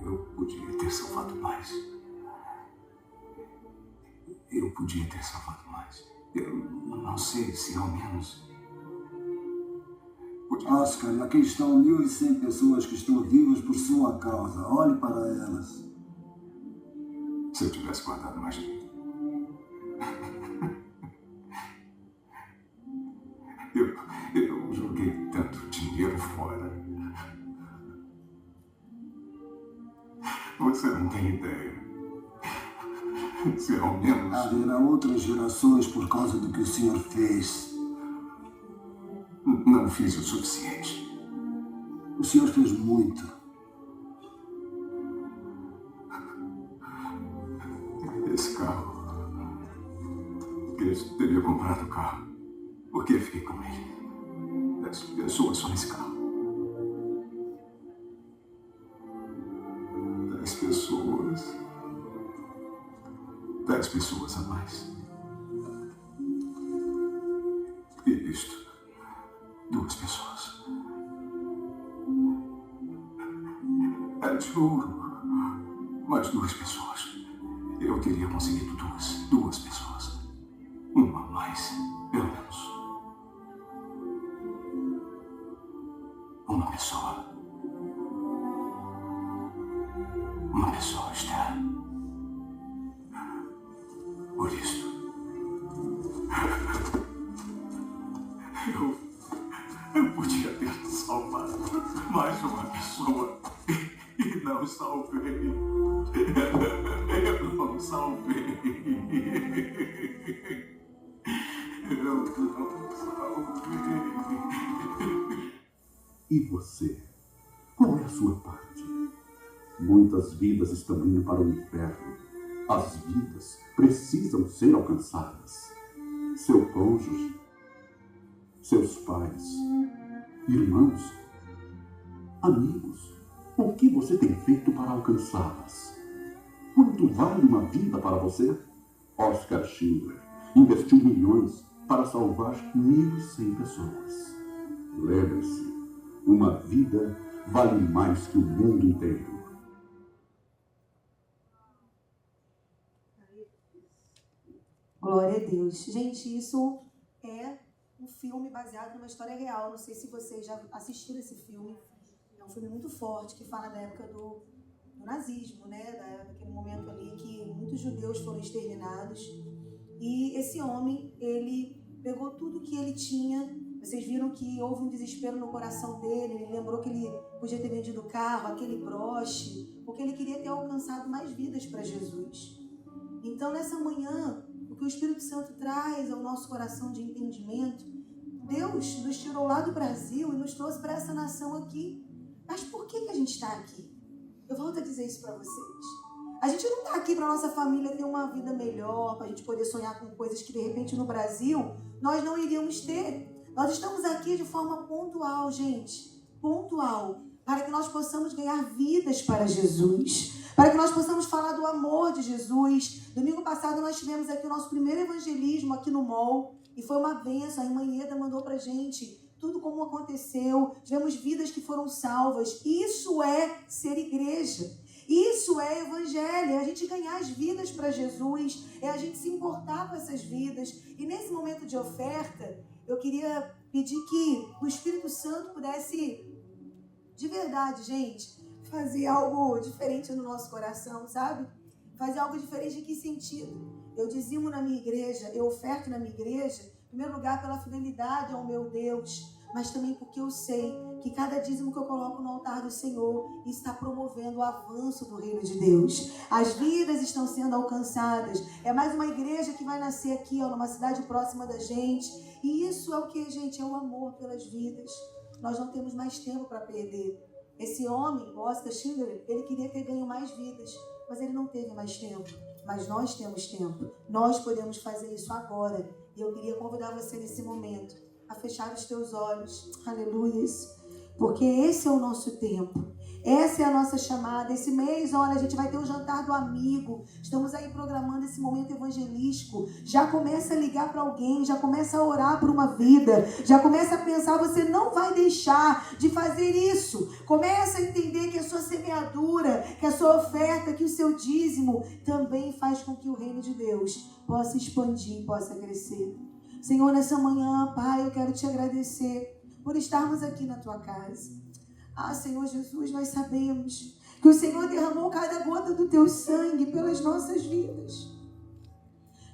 Eu podia ter salvado mais. Eu podia ter salvado mais. Eu não sei se ao menos... Oscar, aqui estão 1.100 pessoas que estão vivas por sua causa. Olhe para elas. Se eu tivesse guardado mais dinheiro. Eu joguei tanto dinheiro fora. Você não tem ideia. Se ao menos... Haverá outras gerações por causa do que o senhor fez. Não fiz o suficiente. O senhor fez muito. Esse carro... Eu teria comprado o carro. Por que fiquei com ele? 10 pessoas só nesse carro. 10 pessoas. 10 pessoas a mais. E isto... 2 pessoas. É de ouro. Mais 2 pessoas. Eu teria conseguido 2 pessoas. Uma a mais, pelo menos. Uma pessoa. Uma pessoa, Esther. Por isso. Eu podia ter salvado mais uma pessoa e não salvei. Eu não salvei. Eu não salvei. E você? Qual é a sua parte? Muitas vidas estão indo para o inferno. As vidas precisam ser alcançadas. Seu cônjuge, seus pais, irmãos, amigos, o que você tem feito para alcançá-las? Quanto vale uma vida para você? Oscar Schindler investiu milhões para salvar 1.100 pessoas. Lembre-se, uma vida vale mais que o mundo inteiro. Glória a Deus. Gente, isso é um filme baseado numa história real. Não sei se vocês já assistiram esse filme. É um filme muito forte que fala da época do nazismo, né? Daquele momento ali que muitos judeus foram exterminados. E esse homem, ele pegou tudo que ele tinha. Vocês viram que houve um desespero no coração dele. Ele lembrou que ele podia ter vendido o carro, aquele broche, porque ele queria ter alcançado mais vidas para Jesus. Então, nessa manhã, o que o Espírito Santo traz ao nosso coração de entendimento, Deus nos tirou lá do Brasil e nos trouxe para essa nação aqui. Mas por que a gente está aqui? Eu volto a dizer isso para vocês. A gente não está aqui para a nossa família ter uma vida melhor, para a gente poder sonhar com coisas que, de repente, no Brasil, nós não iríamos ter. Nós estamos aqui de forma pontual, gente. Pontual. Para que nós possamos ganhar vidas para Jesus. Para que nós possamos falar do amor de Jesus. Domingo passado nós tivemos aqui o nosso primeiro evangelismo aqui no MOL. E foi uma bênção. A irmã Ieda mandou para a gente tudo como aconteceu. Tivemos vidas que foram salvas. Isso é ser igreja. Isso é evangelho. É a gente ganhar as vidas para Jesus. É a gente se importar com essas vidas. E nesse momento de oferta, eu queria pedir que o Espírito Santo pudesse, de verdade, gente, fazer algo diferente no nosso coração, sabe? Fazer algo diferente em que sentido? Eu dizimo na minha igreja, eu oferto na minha igreja, em primeiro lugar pela fidelidade ao meu Deus, mas também porque eu sei que cada dízimo que eu coloco no altar do Senhor está promovendo o avanço do reino de Deus. As vidas estão sendo alcançadas. É mais uma igreja que vai nascer aqui, ó, numa cidade próxima da gente. E isso é o que, gente? É o amor pelas vidas. Nós não temos mais tempo para perder. Esse homem, o Oscar Schindler, ele queria ter ganho mais vidas, mas ele não teve mais tempo. Mas nós temos tempo. Nós podemos fazer isso agora. E eu queria convidar você nesse momento a fechar os teus olhos. Aleluias. Porque esse é o nosso tempo. Essa é a nossa chamada. Esse mês, olha, a gente vai ter o jantar do amigo. Estamos aí programando esse momento evangelístico. Já começa a ligar para alguém, já começa a orar por uma vida, já começa a pensar, você não vai deixar de fazer isso. Começa a entender que a sua semeadura, que a sua oferta, que o seu dízimo também faz com que o reino de Deus possa expandir, possa crescer. Senhor, nessa manhã, Pai, eu quero te agradecer por estarmos aqui na tua casa. Ah, Senhor Jesus, nós sabemos que o Senhor derramou cada gota do teu sangue pelas nossas vidas.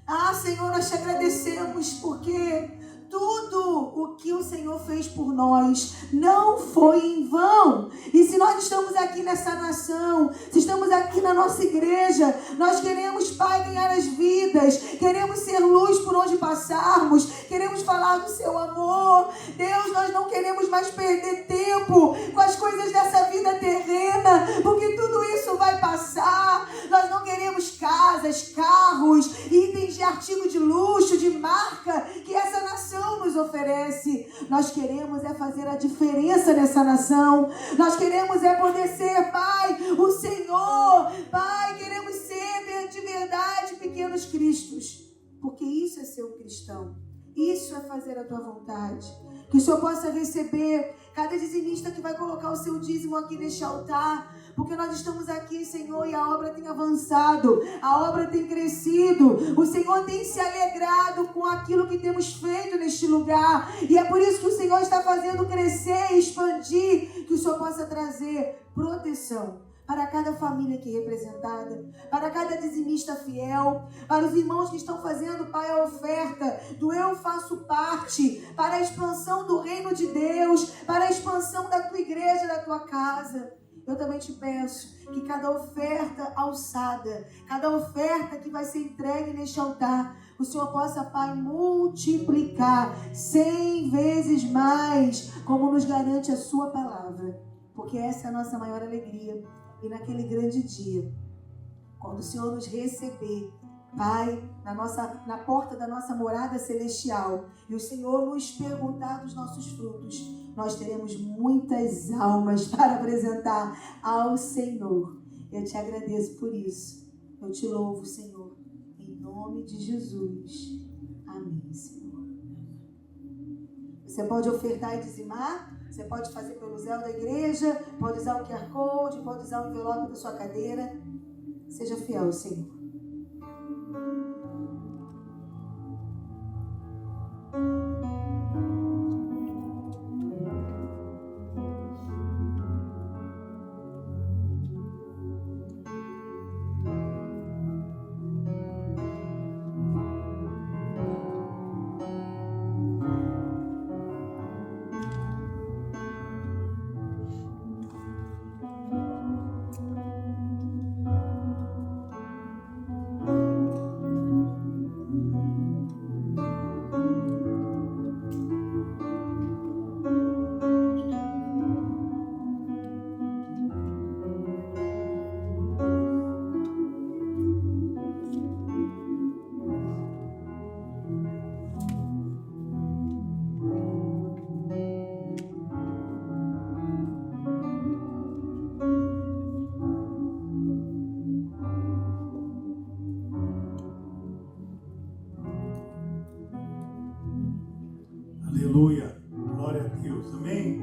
Ah, Senhor, nós te agradecemos porque tudo o que o Senhor fez por nós não foi em vão. E se nós estamos aqui nessa nação, se estamos aqui na nossa igreja, nós queremos, Pai, ganhar as vidas, queremos ser luz por onde passarmos, queremos falar do seu amor. Deus, nós não queremos mais perder tempo com as coisas dessa vida terrena, porque tudo isso vai passar. Nós não queremos casas, carros, itens de artigo de luxo, de marca, que essa nação nos oferece. Nós queremos é fazer a diferença nessa nação. Nós queremos é poder ser, Pai, o Senhor. Pai, queremos ser de verdade pequenos cristos. Porque isso é ser um cristão. Isso é fazer a tua vontade. Que o Senhor possa receber cada dizimista que vai colocar o seu dízimo aqui neste altar. Porque nós estamos aqui, Senhor, e a obra tem avançado, a obra tem crescido. O Senhor tem se alegrado com aquilo que temos feito neste lugar. E é por isso que o Senhor está fazendo crescer e expandir. Que o Senhor possa trazer proteção para cada família aqui representada, para cada dizimista fiel, para os irmãos que estão fazendo, Pai, a oferta do eu faço parte, para a expansão do reino de Deus, para a expansão da tua igreja, da tua casa. Eu também te peço que cada oferta alçada, cada oferta que vai ser entregue neste altar, o Senhor possa, Pai, multiplicar 100 vezes mais, como nos garante a sua palavra. Porque essa é a nossa maior alegria. E naquele grande dia, quando o Senhor nos receber, Pai, na porta da nossa morada celestial, e o Senhor nos perguntar dos nossos frutos, nós teremos muitas almas para apresentar ao Senhor. Eu te agradeço por isso. Eu te louvo, Senhor, em nome de Jesus. Amém, Senhor. Você pode ofertar e dizimar, você pode fazer pelo Zé da igreja, pode usar o QR Code, pode usar o envelope da sua cadeira. Seja fiel, Senhor. Aleluia, glória a Deus, amém?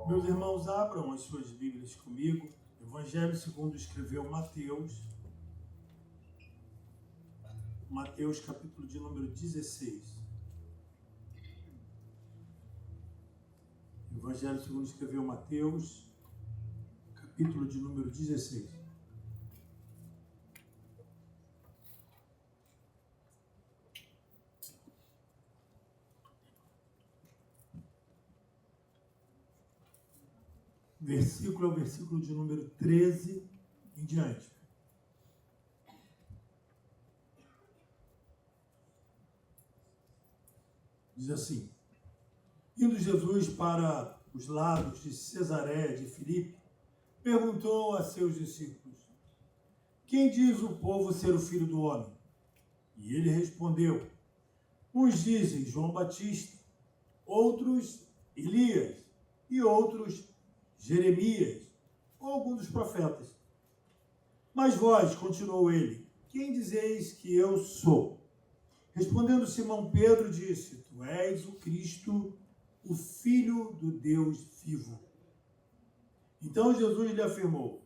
Meus irmãos, abram as suas Bíblias comigo. Evangelho segundo escreveu Mateus. Mateus, capítulo de número 16. Evangelho segundo escreveu Mateus, capítulo de número 16. Versículo é o versículo de número 13 em diante. Diz assim: indo Jesus para os lados de Cesareia de Filipe, perguntou a seus discípulos: quem diz o povo ser o Filho do Homem? E ele respondeu: uns dizem João Batista, outros Elias e outros Jeremias, ou algum dos profetas. Mas vós, continuou ele, quem dizeis que eu sou? Respondendo Simão Pedro, disse: tu és o Cristo, o Filho do Deus vivo. Então Jesus lhe afirmou: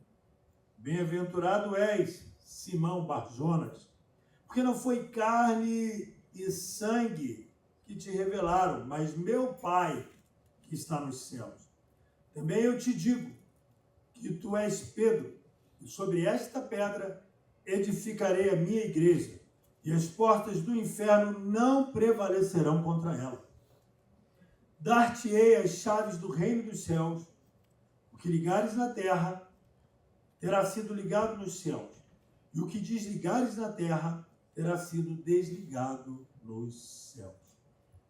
bem-aventurado és, Simão Barjonas, porque não foi carne e sangue que te revelaram, mas meu Pai que está nos céus. Também eu te digo que tu és Pedro, e sobre esta pedra edificarei a minha igreja, e as portas do inferno não prevalecerão contra ela. Dar-te-ei as chaves do reino dos céus. O que ligares na terra terá sido ligado nos céus, e o que desligares na terra terá sido desligado nos céus.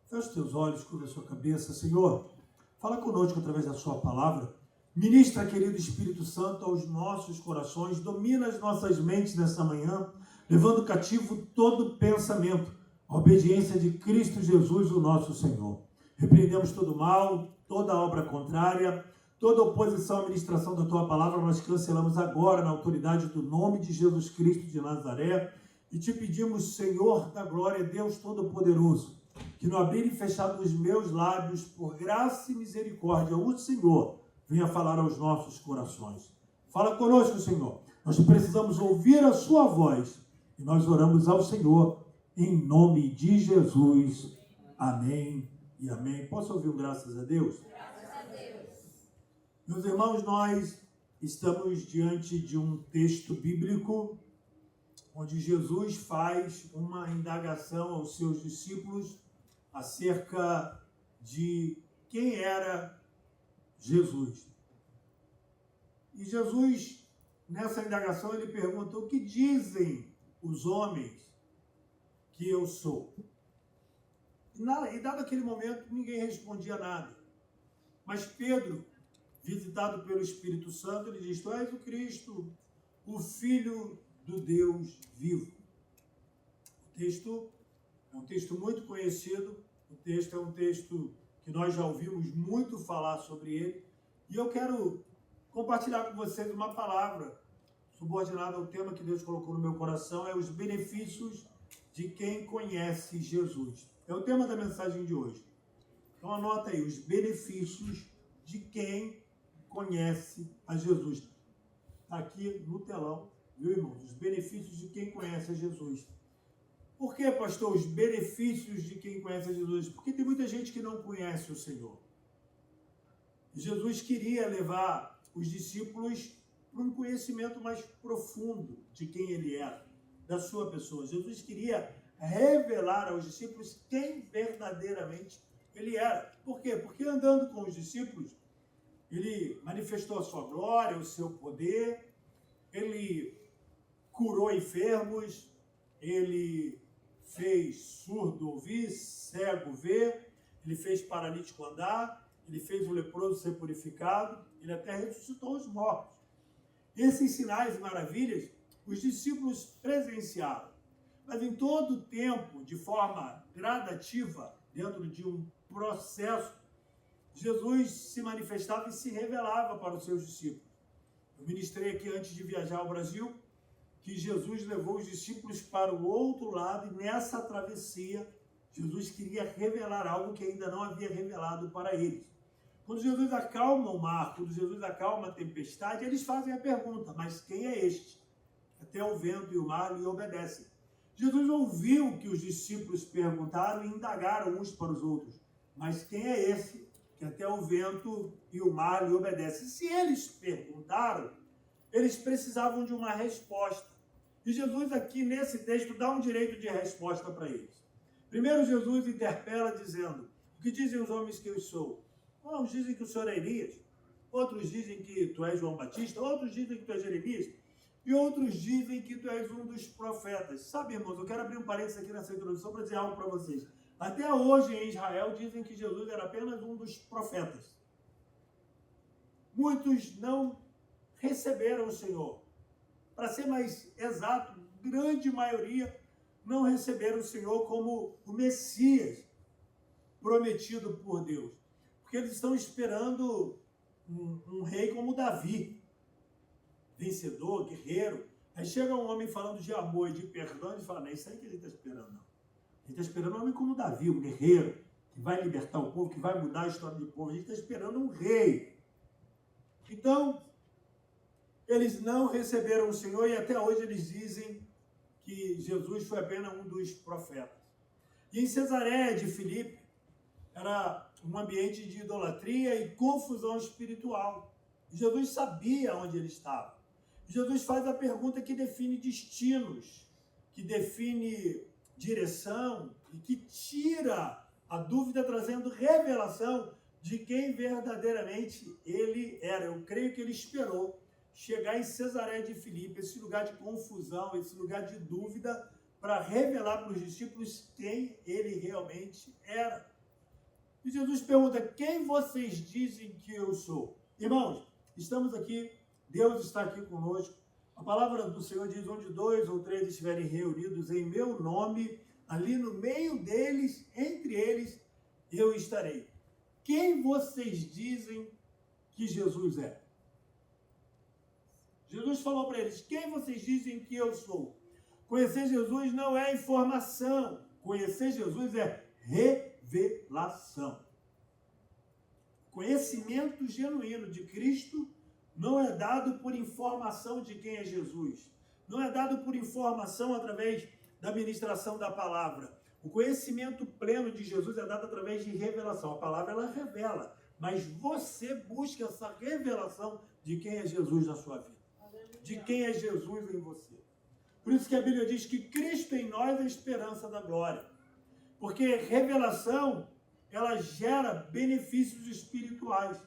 Feche os teus olhos, curva a sua cabeça. Senhor, fala conosco através da sua palavra. Ministra, querido Espírito Santo, aos nossos corações. Domina as nossas mentes nessa manhã, levando cativo todo pensamento à obediência de Cristo Jesus, o nosso Senhor. Repreendemos todo mal, toda obra contrária, toda oposição à ministração da tua palavra. Nós cancelamos agora na autoridade do nome de Jesus Cristo de Nazaré e te pedimos, Senhor da glória, Deus Todo-Poderoso, que no abrir e fechar dos meus lábios, por graça e misericórdia, o Senhor venha falar aos nossos corações. Fala conosco, Senhor. Nós precisamos ouvir a sua voz e nós oramos ao Senhor em nome de Jesus. Amém e amém. Posso ouvir um graças a Deus? Graças a Deus. Meus irmãos, nós estamos diante de um texto bíblico onde Jesus faz uma indagação aos seus discípulos acerca de quem era Jesus. E Jesus, nessa indagação, ele pergunta: o que dizem os homens que eu sou? E dado aquele momento, ninguém respondia nada. Mas Pedro, visitado pelo Espírito Santo, ele diz: tu és o Cristo, o Filho do Deus vivo. O texto é um texto muito conhecido, o texto é um texto que nós já ouvimos muito falar sobre ele, e eu quero compartilhar com vocês uma palavra subordinada ao tema que Deus colocou no meu coração, é os benefícios de quem conhece Jesus. É o tema da mensagem de hoje. Então anota aí, os benefícios de quem conhece a Jesus. Está aqui no telão, viu, irmãos? Os benefícios de quem conhece a Jesus. Por que, pastor, os benefícios de quem conhece a Jesus? Porque tem muita gente que não conhece o Senhor. Jesus queria levar os discípulos para um conhecimento mais profundo de quem ele era, da sua pessoa. Jesus queria revelar aos discípulos quem verdadeiramente ele era. Por quê? Porque andando com os discípulos, ele manifestou a sua glória, o seu poder, ele curou enfermos, ele fez surdo ouvir, cego ver, ele fez paralítico andar, ele fez o leproso ser purificado, ele até ressuscitou os mortos. Esses sinais e maravilhas, os discípulos presenciaram. Mas em todo o tempo, de forma gradativa, dentro de um processo, Jesus se manifestava e se revelava para os seus discípulos. Eu ministrei aqui antes de viajar ao Brasil, que Jesus levou os discípulos para o outro lado e nessa travessia, Jesus queria revelar algo que ainda não havia revelado para eles. Quando Jesus acalma o mar, quando Jesus acalma a tempestade, eles fazem a pergunta, mas quem é este? Até o vento e o mar lhe obedecem. Jesus ouviu o que os discípulos perguntaram e indagaram uns para os outros, mas quem é esse que até o vento e o mar lhe obedecem? Se eles perguntaram, eles precisavam de uma resposta. E Jesus aqui nesse texto dá um direito de resposta para eles. Primeiro Jesus interpela dizendo, o que dizem os homens que eu sou? Uns dizem que o senhor é Elias, outros dizem que tu és João Batista, outros dizem que tu és Jeremias, e outros dizem que tu és um dos profetas. Sabe, irmãos, eu quero abrir um parênteses aqui nessa introdução para dizer algo para vocês. Até hoje em Israel dizem que Jesus era apenas um dos profetas. Muitos não receberam o Senhor. Para ser mais exato, grande maioria não receberam o Senhor como o Messias prometido por Deus. Porque eles estão esperando um rei como Davi, vencedor, guerreiro. Aí chega um homem falando de amor e de perdão e fala, não é isso aí que ele está esperando, não. Ele está esperando um homem como Davi, um guerreiro, que vai libertar o povo, que vai mudar a história do povo. A gente está esperando um rei. Então, eles não receberam o Senhor e até hoje eles dizem que Jesus foi apenas um dos profetas. E em Cesareia de Filipe, era um ambiente de idolatria e confusão espiritual. Jesus sabia onde ele estava. Jesus faz a pergunta que define destinos, que define direção e que tira a dúvida, trazendo revelação de quem verdadeiramente ele era. Eu creio que ele esperou chegar em Cesareia de Filipe, esse lugar de confusão, esse lugar de dúvida, para revelar para os discípulos quem ele realmente era. E Jesus pergunta, quem vocês dizem que eu sou? Irmãos, estamos aqui, Deus está aqui conosco. A palavra do Senhor diz, onde 2 ou 3 estiverem reunidos em meu nome, ali no meio deles, entre eles, eu estarei. Quem vocês dizem que Jesus é? Jesus falou para eles, quem vocês dizem que eu sou? Conhecer Jesus não é informação, conhecer Jesus é revelação. Conhecimento genuíno de Cristo não é dado por informação de quem é Jesus. Não é dado por informação através da ministração da palavra. O conhecimento pleno de Jesus é dado através de revelação. A palavra, ela revela, mas você busca essa revelação de quem é Jesus na sua vida. De quem é Jesus em você. Por isso que a Bíblia diz que Cristo em nós é a esperança da glória. Porque revelação, ela gera benefícios espirituais.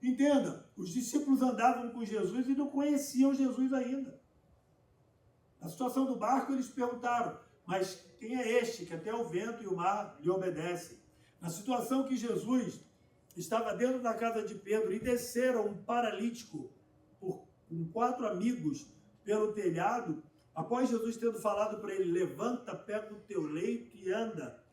Entenda, os discípulos andavam com Jesus e não conheciam Jesus ainda. Na situação do barco, eles perguntaram, mas quem é este que até o vento e o mar lhe obedecem? Na situação que Jesus estava dentro da casa de Pedro e desceram um paralítico com 4 amigos pelo telhado, após Jesus tendo falado para ele, levanta, pega o teu leito e anda.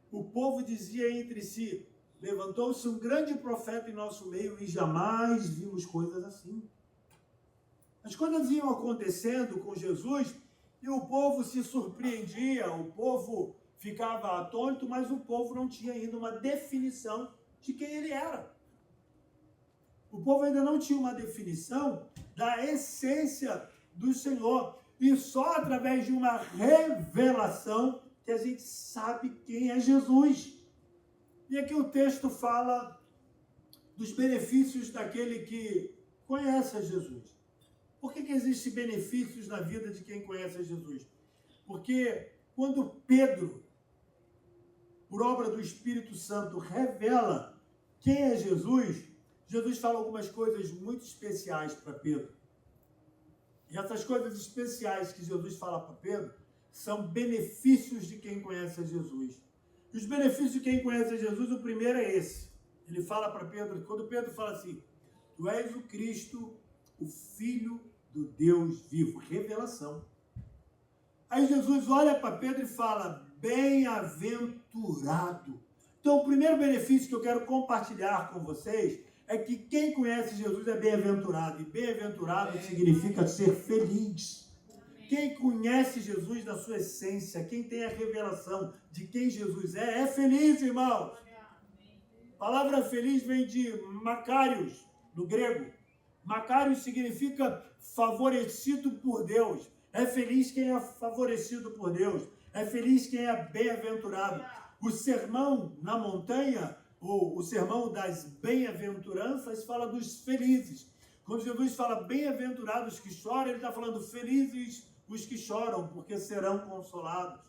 O povo dizia entre si, levantou-se um grande profeta em nosso meio e jamais vimos coisas assim. As coisas iam acontecendo com Jesus E o povo se surpreendia, o povo ficava atônito, mas o povo não tinha ainda uma definição de quem ele era. O povo ainda não tinha uma definição da essência do Senhor. E só através de uma revelação que a gente sabe quem é Jesus. E aqui o texto fala dos benefícios daquele que conhece a Jesus. Por que existem benefícios na vida de quem conhece a Jesus? Porque quando Pedro, por obra do Espírito Santo, revela quem é Jesus, Jesus fala algumas coisas muito especiais para Pedro. E essas coisas especiais que Jesus fala para Pedro são benefícios de quem conhece a Jesus. E os benefícios de quem conhece a Jesus, o primeiro é esse. Ele fala para Pedro, quando Pedro fala assim, tu és o Cristo, o Filho do Deus vivo. Revelação. Aí Jesus olha para Pedro e fala, bem-aventurado. Então, o primeiro benefício que eu quero compartilhar com vocês é que quem conhece Jesus é bem-aventurado. E bem-aventurado significa ser feliz. Quem conhece Jesus na sua essência, quem tem a revelação de quem Jesus é feliz, irmãos. A palavra feliz vem de Macarios, no grego. Macarios significa favorecido por Deus. É feliz quem é favorecido por Deus. É feliz quem é bem-aventurado. O sermão na montanha, ou o sermão das bem-aventuranças, fala dos felizes. Quando Jesus fala bem-aventurados que choram, ele está falando felizes os que choram, porque serão consolados.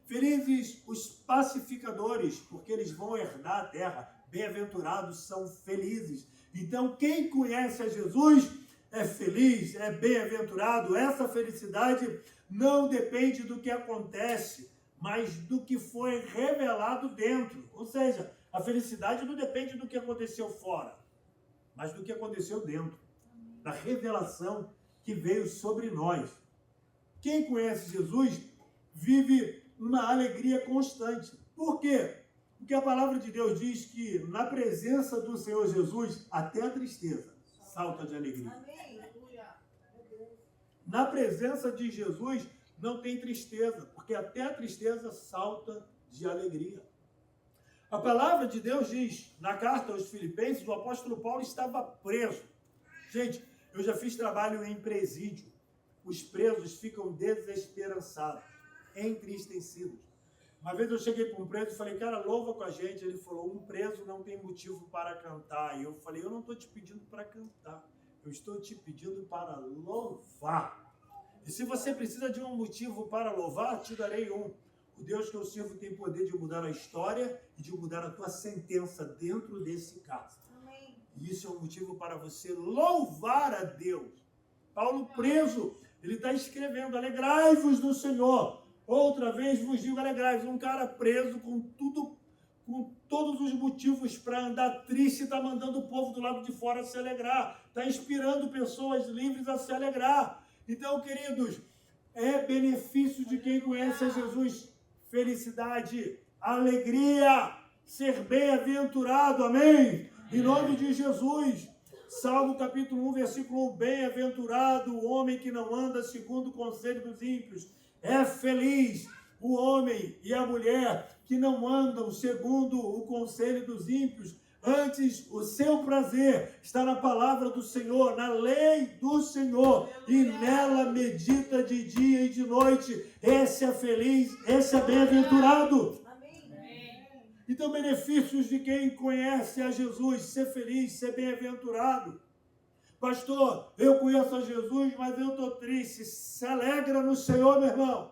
Felizes os pacificadores, porque eles vão herdar a terra. Bem-aventurados são felizes. Então, quem conhece a Jesus é feliz, é bem-aventurado. Essa felicidade não depende do que acontece, mas do que foi revelado dentro. Ou seja, a felicidade não depende do que aconteceu fora, mas do que aconteceu dentro, da revelação que veio sobre nós. Quem conhece Jesus vive uma alegria constante. Por quê? Porque a palavra de Deus diz que na presença do Senhor Jesus, até a tristeza salta de alegria. Na presença de Jesus não tem tristeza, porque até a tristeza salta de alegria. A palavra de Deus diz, na carta aos Filipenses, o apóstolo Paulo estava preso. Gente, eu já fiz trabalho em presídio. Os presos ficam desesperançados, entristecidos. Uma vez eu cheguei para um preso e falei, cara, louva com a gente. Ele falou, um preso não tem motivo para cantar. E eu falei, eu não estou te pedindo para cantar. Eu estou te pedindo para louvar. E se você precisa de um motivo para louvar, te darei um. O Deus que eu sirvo tem poder de mudar a história e de mudar a tua sentença dentro desse caso. Amém. E isso é um motivo para você louvar a Deus. Paulo preso, ele está escrevendo, alegrai-vos no Senhor. Outra vez vos digo, alegrai-vos. Um cara preso com todos os motivos para andar triste, está mandando o povo do lado de fora se alegrar. Está inspirando pessoas livres a se alegrar. Então, queridos, é benefício de quem conhece a Jesus. Felicidade, alegria, ser bem-aventurado, amém? Em nome de Jesus. Salmo capítulo 1, versículo 1, bem-aventurado o homem que não anda segundo o conselho dos ímpios. É feliz o homem e a mulher que não andam segundo o conselho dos ímpios. Antes, o seu prazer está na palavra do Senhor, na lei do Senhor, e nela medita de dia e de noite. Esse é feliz, esse é bem-aventurado. Então, benefícios de quem conhece a Jesus, ser feliz, ser bem-aventurado. Pastor, eu conheço a Jesus, mas eu estou triste. Se alegra no Senhor, meu irmão.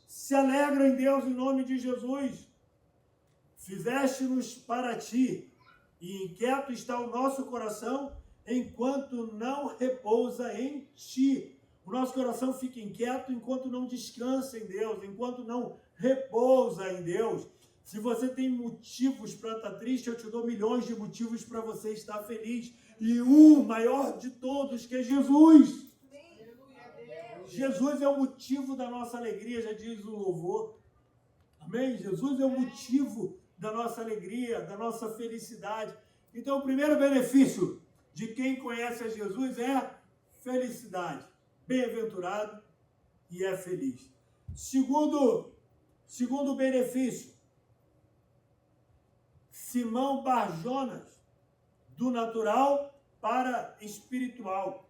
Se alegra em Deus, em nome de Jesus. Fizeste-nos para ti, e inquieto está o nosso coração, enquanto não repousa em ti. O nosso coração fica inquieto enquanto não descansa em Deus, enquanto não repousa em Deus. Se você tem motivos para estar triste, eu te dou milhões de motivos para você estar feliz. E o maior de todos, que é Jesus. Jesus é o motivo da nossa alegria, já diz o louvor. Amém? Jesus é o motivo da nossa alegria, da nossa felicidade. Então, o primeiro benefício de quem conhece a Jesus é felicidade. Bem-aventurado e é feliz. Segundo benefício, Simão Bar-Jonas, do natural para espiritual.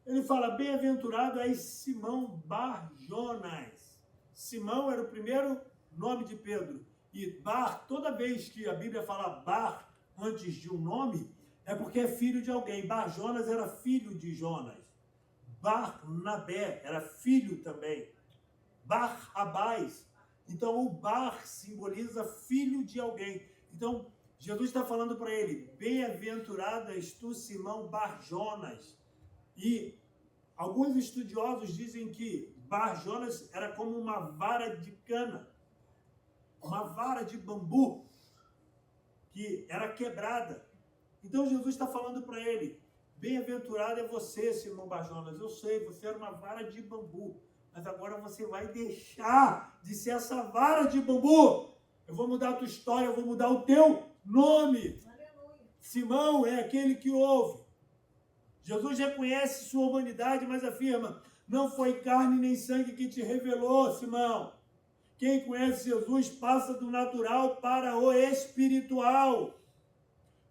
Ele fala, bem-aventurado é Simão Bar-Jonas. Simão era o primeiro nome de Pedro. E Bar, toda vez que a Bíblia fala Bar antes de um nome, é porque é filho de alguém. Bar-Jonas era filho de Jonas. Barnabé era filho também. Barrabás. Então, o Bar simboliza filho de alguém. Então, Jesus está falando para ele, bem-aventurado és tu, Simão Bar-Jonas. E alguns estudiosos dizem que Bar-Jonas era como uma vara de cana, uma vara de bambu, que era quebrada. Então, Jesus está falando para ele, bem-aventurado é você, Simão Bar-Jonas. Eu sei, você era uma vara de bambu, mas agora você vai deixar de ser essa vara de bambu. Eu vou mudar a tua história, eu vou mudar o teu nome. Aleluia. Simão é aquele que ouve. Jesus reconhece sua humanidade, mas afirma, não foi carne nem sangue que te revelou, Simão. Quem conhece Jesus passa do natural para o espiritual.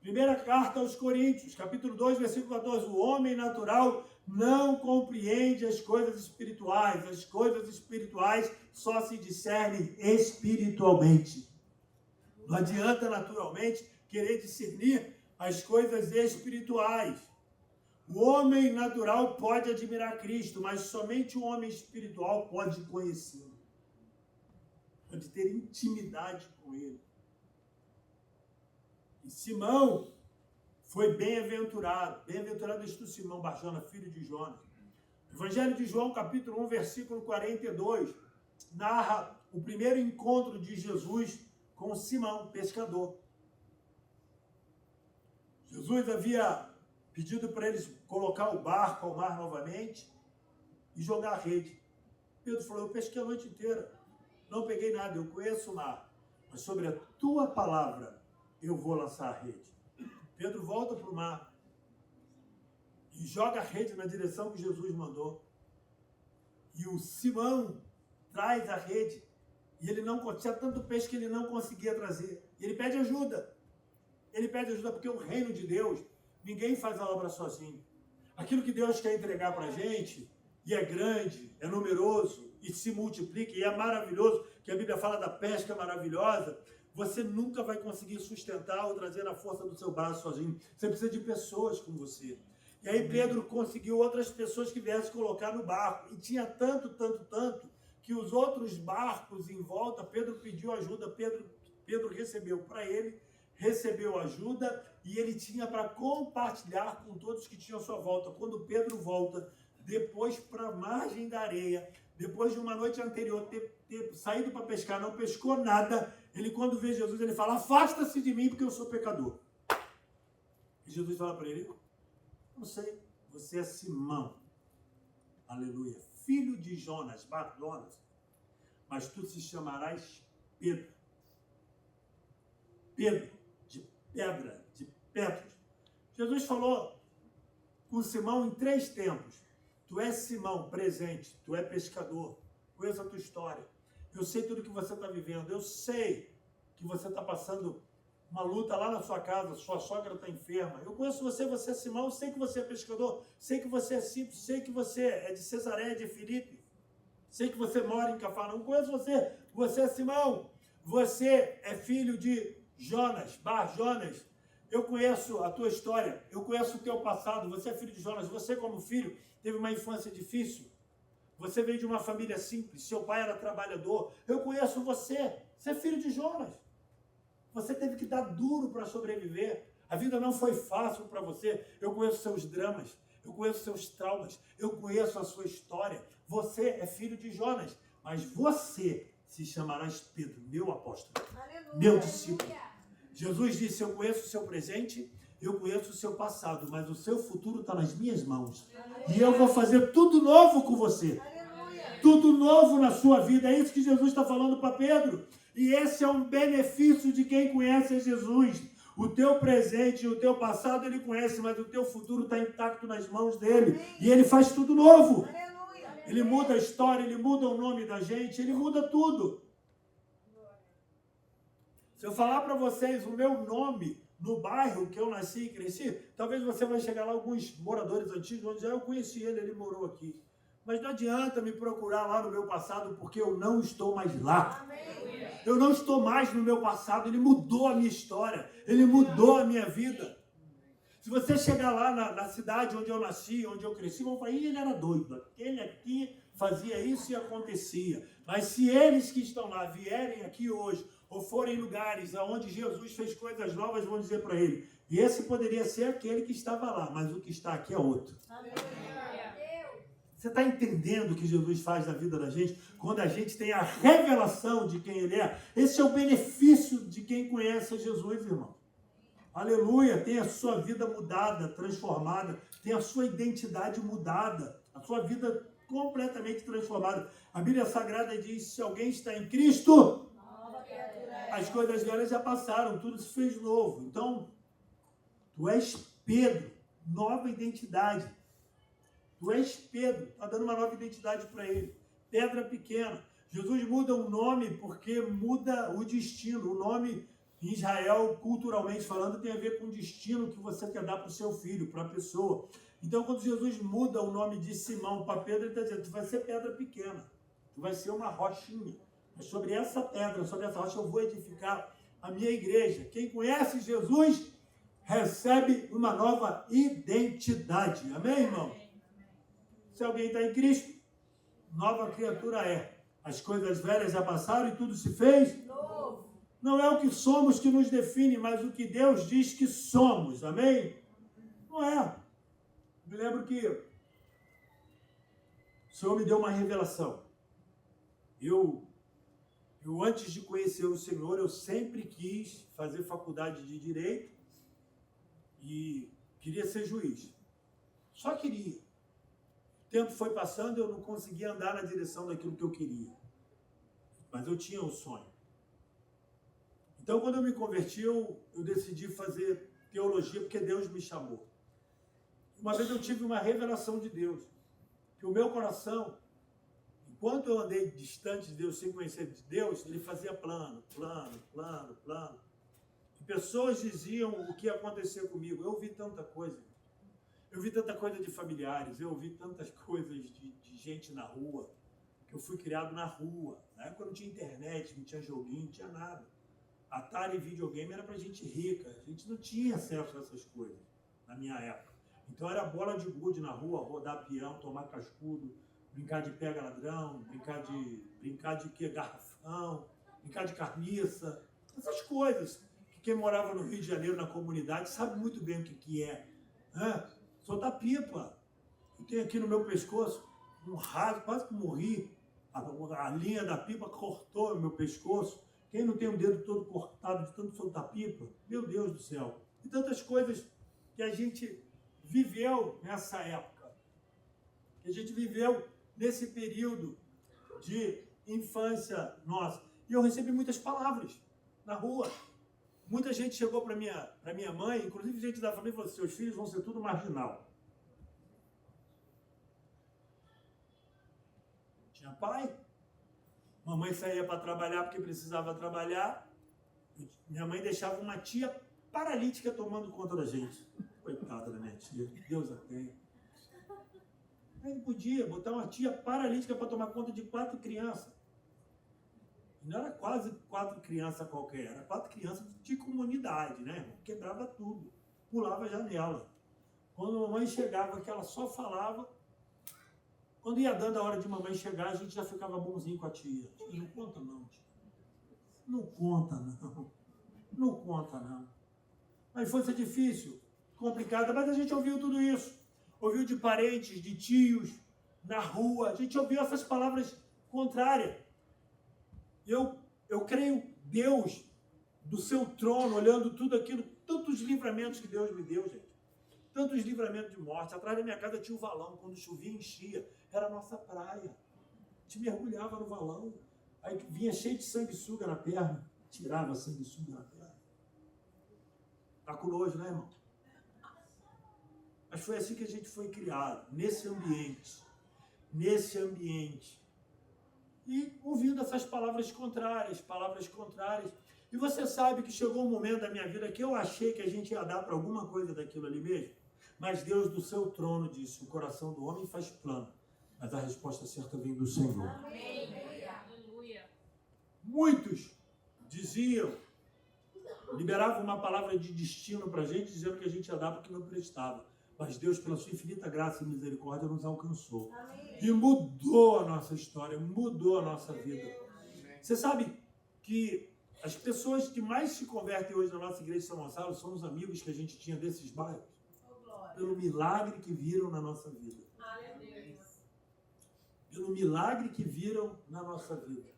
Primeira carta aos Coríntios, capítulo 2, versículo 14. O homem natural não compreende as coisas espirituais. As coisas espirituais só se discernem espiritualmente. Não adianta, naturalmente, querer discernir as coisas espirituais. O homem natural pode admirar Cristo, mas somente o homem espiritual pode conhecê-lo. Pode ter intimidade com ele. E Simão foi bem-aventurado. Bem-aventurado és tu, Simão Bar-Jonas, filho de Jonas. Evangelho de João, capítulo 1, versículo 42, narra o primeiro encontro de Jesus com Simão, pescador. Jesus havia pedido para eles colocar o barco ao mar novamente e jogar a rede. Pedro falou, eu pesquei a noite inteira, não peguei nada, eu conheço o mar, mas sobre a tua palavra eu vou lançar a rede. Pedro volta para o mar e joga a rede na direção que Jesus mandou. E o Simão traz a rede e ele não tinha tanto peixe que ele não conseguia trazer. E ele pede ajuda. Ele pede ajuda porque o reino de Deus, ninguém faz a obra sozinho. Aquilo que Deus quer entregar para a gente, e é grande, é numeroso, e se multiplica, e é maravilhoso, que a Bíblia fala da pesca maravilhosa, você nunca vai conseguir sustentar ou trazer na força do seu braço sozinho. Você precisa de pessoas com você. E aí Pedro conseguiu outras pessoas que viessem colocar no barco. E tinha tanto, que os outros barcos em volta, Pedro pediu ajuda, Pedro recebeu para ele, recebeu ajuda, e ele tinha para compartilhar com todos que tinham à sua volta. Quando Pedro volta, depois para a margem da areia, depois de uma noite anterior ter saído para pescar, não pescou nada, ele quando vê Jesus, ele fala, afasta-se de mim porque eu sou pecador. E Jesus fala para ele, não sei, você é Simão, aleluia, filho de Jonas, Bar-Jonas, mas tu se chamarás Pedro. Pedro, de pedra, de Petros. Jesus falou com Simão em 3 tempos. Tu és Simão, presente, tu é pescador, conheço a tua história. Eu sei tudo que você está vivendo, eu sei que você está passando uma luta lá na sua casa, sua sogra está enferma. Eu conheço você, você é Simão, eu sei que você é pescador, sei que você é simples, sei que você é de Cesareia de Filipe, sei que você mora em Cafarnaum, conheço você, você é Simão, você é filho de Jonas, Bar-Jonas. Eu conheço a tua história, eu conheço o teu passado, você é filho de Jonas, você como filho teve uma infância difícil, você veio de uma família simples, seu pai era trabalhador, eu conheço você, você é filho de Jonas, você teve que dar duro para sobreviver, a vida não foi fácil para você, eu conheço seus dramas, eu conheço seus traumas, eu conheço a sua história, você é filho de Jonas, mas você se chamarás Pedro, meu apóstolo, aleluia, meu discípulo. Aleluia. Jesus disse, eu conheço o seu presente, eu conheço o seu passado, mas o seu futuro está nas minhas mãos. Aleluia. E eu vou fazer tudo novo com você. Aleluia. Tudo novo na sua vida. É isso que Jesus está falando para Pedro. E esse é um benefício de quem conhece Jesus. O teu presente e o teu passado ele conhece, mas o teu futuro está intacto nas mãos dele. Amém. E ele faz tudo novo. Aleluia. Ele muda a história, Ele muda o nome da gente, Ele muda tudo. Se eu falar para vocês o meu nome no bairro que eu nasci e cresci, talvez você vai chegar lá, alguns moradores antigos vão dizer, eu conheci ele morou aqui. Mas não adianta me procurar lá no meu passado, porque eu não estou mais lá. Eu não estou mais no meu passado, Ele mudou a minha história, Ele mudou a minha vida. Se você chegar lá na cidade onde eu nasci, onde eu cresci, vão falar, ele era doido, aquele aqui fazia isso e acontecia. Mas se eles que estão lá vierem aqui hoje, ou forem em lugares onde Jesus fez coisas novas, vão dizer para ele, e esse poderia ser aquele que estava lá, mas o que está aqui é outro. Você está entendendo o que Jesus faz na vida da gente? Quando a gente tem a revelação de quem Ele é, esse é o benefício de quem conhece Jesus, irmão. Aleluia, tem a sua vida mudada, transformada, tem a sua identidade mudada, a sua vida completamente transformada. A Bíblia Sagrada diz, se alguém está em Cristo, as coisas velhas já passaram, tudo se fez novo. Então, tu és Pedro, nova identidade. Tu és Pedro, está dando uma nova identidade para ele. Pedra pequena. Jesus muda o nome porque muda o destino. O nome em Israel, culturalmente falando, tem a ver com o destino que você quer dar para o seu filho, para a pessoa. Então, quando Jesus muda o nome de Simão para Pedro, ele está dizendo, tu vai ser pedra pequena, tu vai ser uma rochinha. Mas sobre essa pedra, sobre essa rocha, eu vou edificar a minha igreja. Quem conhece Jesus, recebe uma nova identidade. Amém, irmão? Se alguém está em Cristo, nova criatura é. As coisas velhas já passaram e tudo se fez novo. Não é o que somos que nos define, mas o que Deus diz que somos. Amém? Não é. Me lembro que o Senhor me deu uma revelação. Eu antes de conhecer o Senhor, eu sempre quis fazer faculdade de Direito e queria ser juiz. Só queria. O tempo foi passando e eu não conseguia andar na direção daquilo que eu queria. Mas eu tinha um sonho. Então, quando eu me converti, eu decidi fazer teologia porque Deus me chamou. Uma vez eu tive uma revelação de Deus, que o meu coração, enquanto eu andei distante de Deus, sem conhecer de Deus, ele fazia plano. E pessoas diziam o que ia acontecer comigo. Eu ouvi tanta coisa. Eu vi tanta coisa de familiares, eu ouvi tantas coisas de gente na rua, que eu fui criado na rua. Na época não tinha internet, não tinha joguinho, não tinha nada. Atari e videogame era pra gente rica, a gente não tinha acesso a essas coisas na minha época. Então era bola de gude na rua, rodar peão, tomar cascudo, brincar de pega-ladrão, brincar de garrafão, brincar de carniça, essas coisas que quem morava no Rio de Janeiro, na comunidade, sabe muito bem o que é. Soltar pipa. Eu tenho aqui no meu pescoço um rasgo, quase que morri. A linha da pipa cortou o meu pescoço. Quem não tem o dedo todo cortado de tanto soltar pipa? Meu Deus do céu. E tantas coisas que a gente viveu nessa época. Que a gente viveu nesse período de infância nossa. E eu recebi muitas palavras na rua. Muita gente chegou para minha mãe, inclusive gente da família, falou assim, seus filhos vão ser tudo marginal. Tinha pai, mamãe saía para trabalhar porque precisava trabalhar, minha mãe deixava uma tia paralítica tomando conta da gente. Coitada da minha tia, Deus a tenha. Aí não podia botar uma tia paralítica para tomar conta de 4 crianças. Não era quase 4 crianças qualquer, era 4 crianças de comunidade, né? Quebrava tudo, pulava a janela. Quando a mamãe chegava, que ela só falava, quando ia dando a hora de mamãe chegar, a gente já ficava bonzinho com a tia. Tia, não conta não, tia. Não conta não. Não conta não. A infância é difícil, complicada, mas a gente ouviu tudo isso. Ouviu de parentes, de tios, na rua, a gente ouviu essas palavras contrárias. Eu creio Deus do seu trono, olhando tudo aquilo, tantos livramentos que Deus me deu, gente. Tantos livramentos de morte. Atrás da minha casa tinha um valão, quando chovia, enchia. Era a nossa praia. A gente mergulhava no valão. Aí vinha cheio de sanguessuga na perna. Tirava a sanguessuga na perna. Tá com nojo, né, irmão? Mas foi assim que a gente foi criado, nesse ambiente. nesse ambiente. E ouvindo essas palavras contrárias. E você sabe que chegou um momento da minha vida que eu achei que a gente ia dar para alguma coisa daquilo ali mesmo. Mas Deus do seu trono disse, o coração do homem faz plano, mas a resposta certa vem do Senhor. Amém. Aleluia. Muitos diziam, liberavam uma palavra de destino para a gente, dizendo que a gente ia dar porque não prestava. Mas Deus, pela sua infinita graça e misericórdia, nos alcançou. Amém. E mudou a nossa história, mudou a nossa vida. Você sabe que as pessoas que mais se convertem hoje na nossa igreja de São Gonçalo são os amigos que a gente tinha desses bairros. Pelo milagre que viram na nossa vida. Pelo milagre que viram na nossa vida.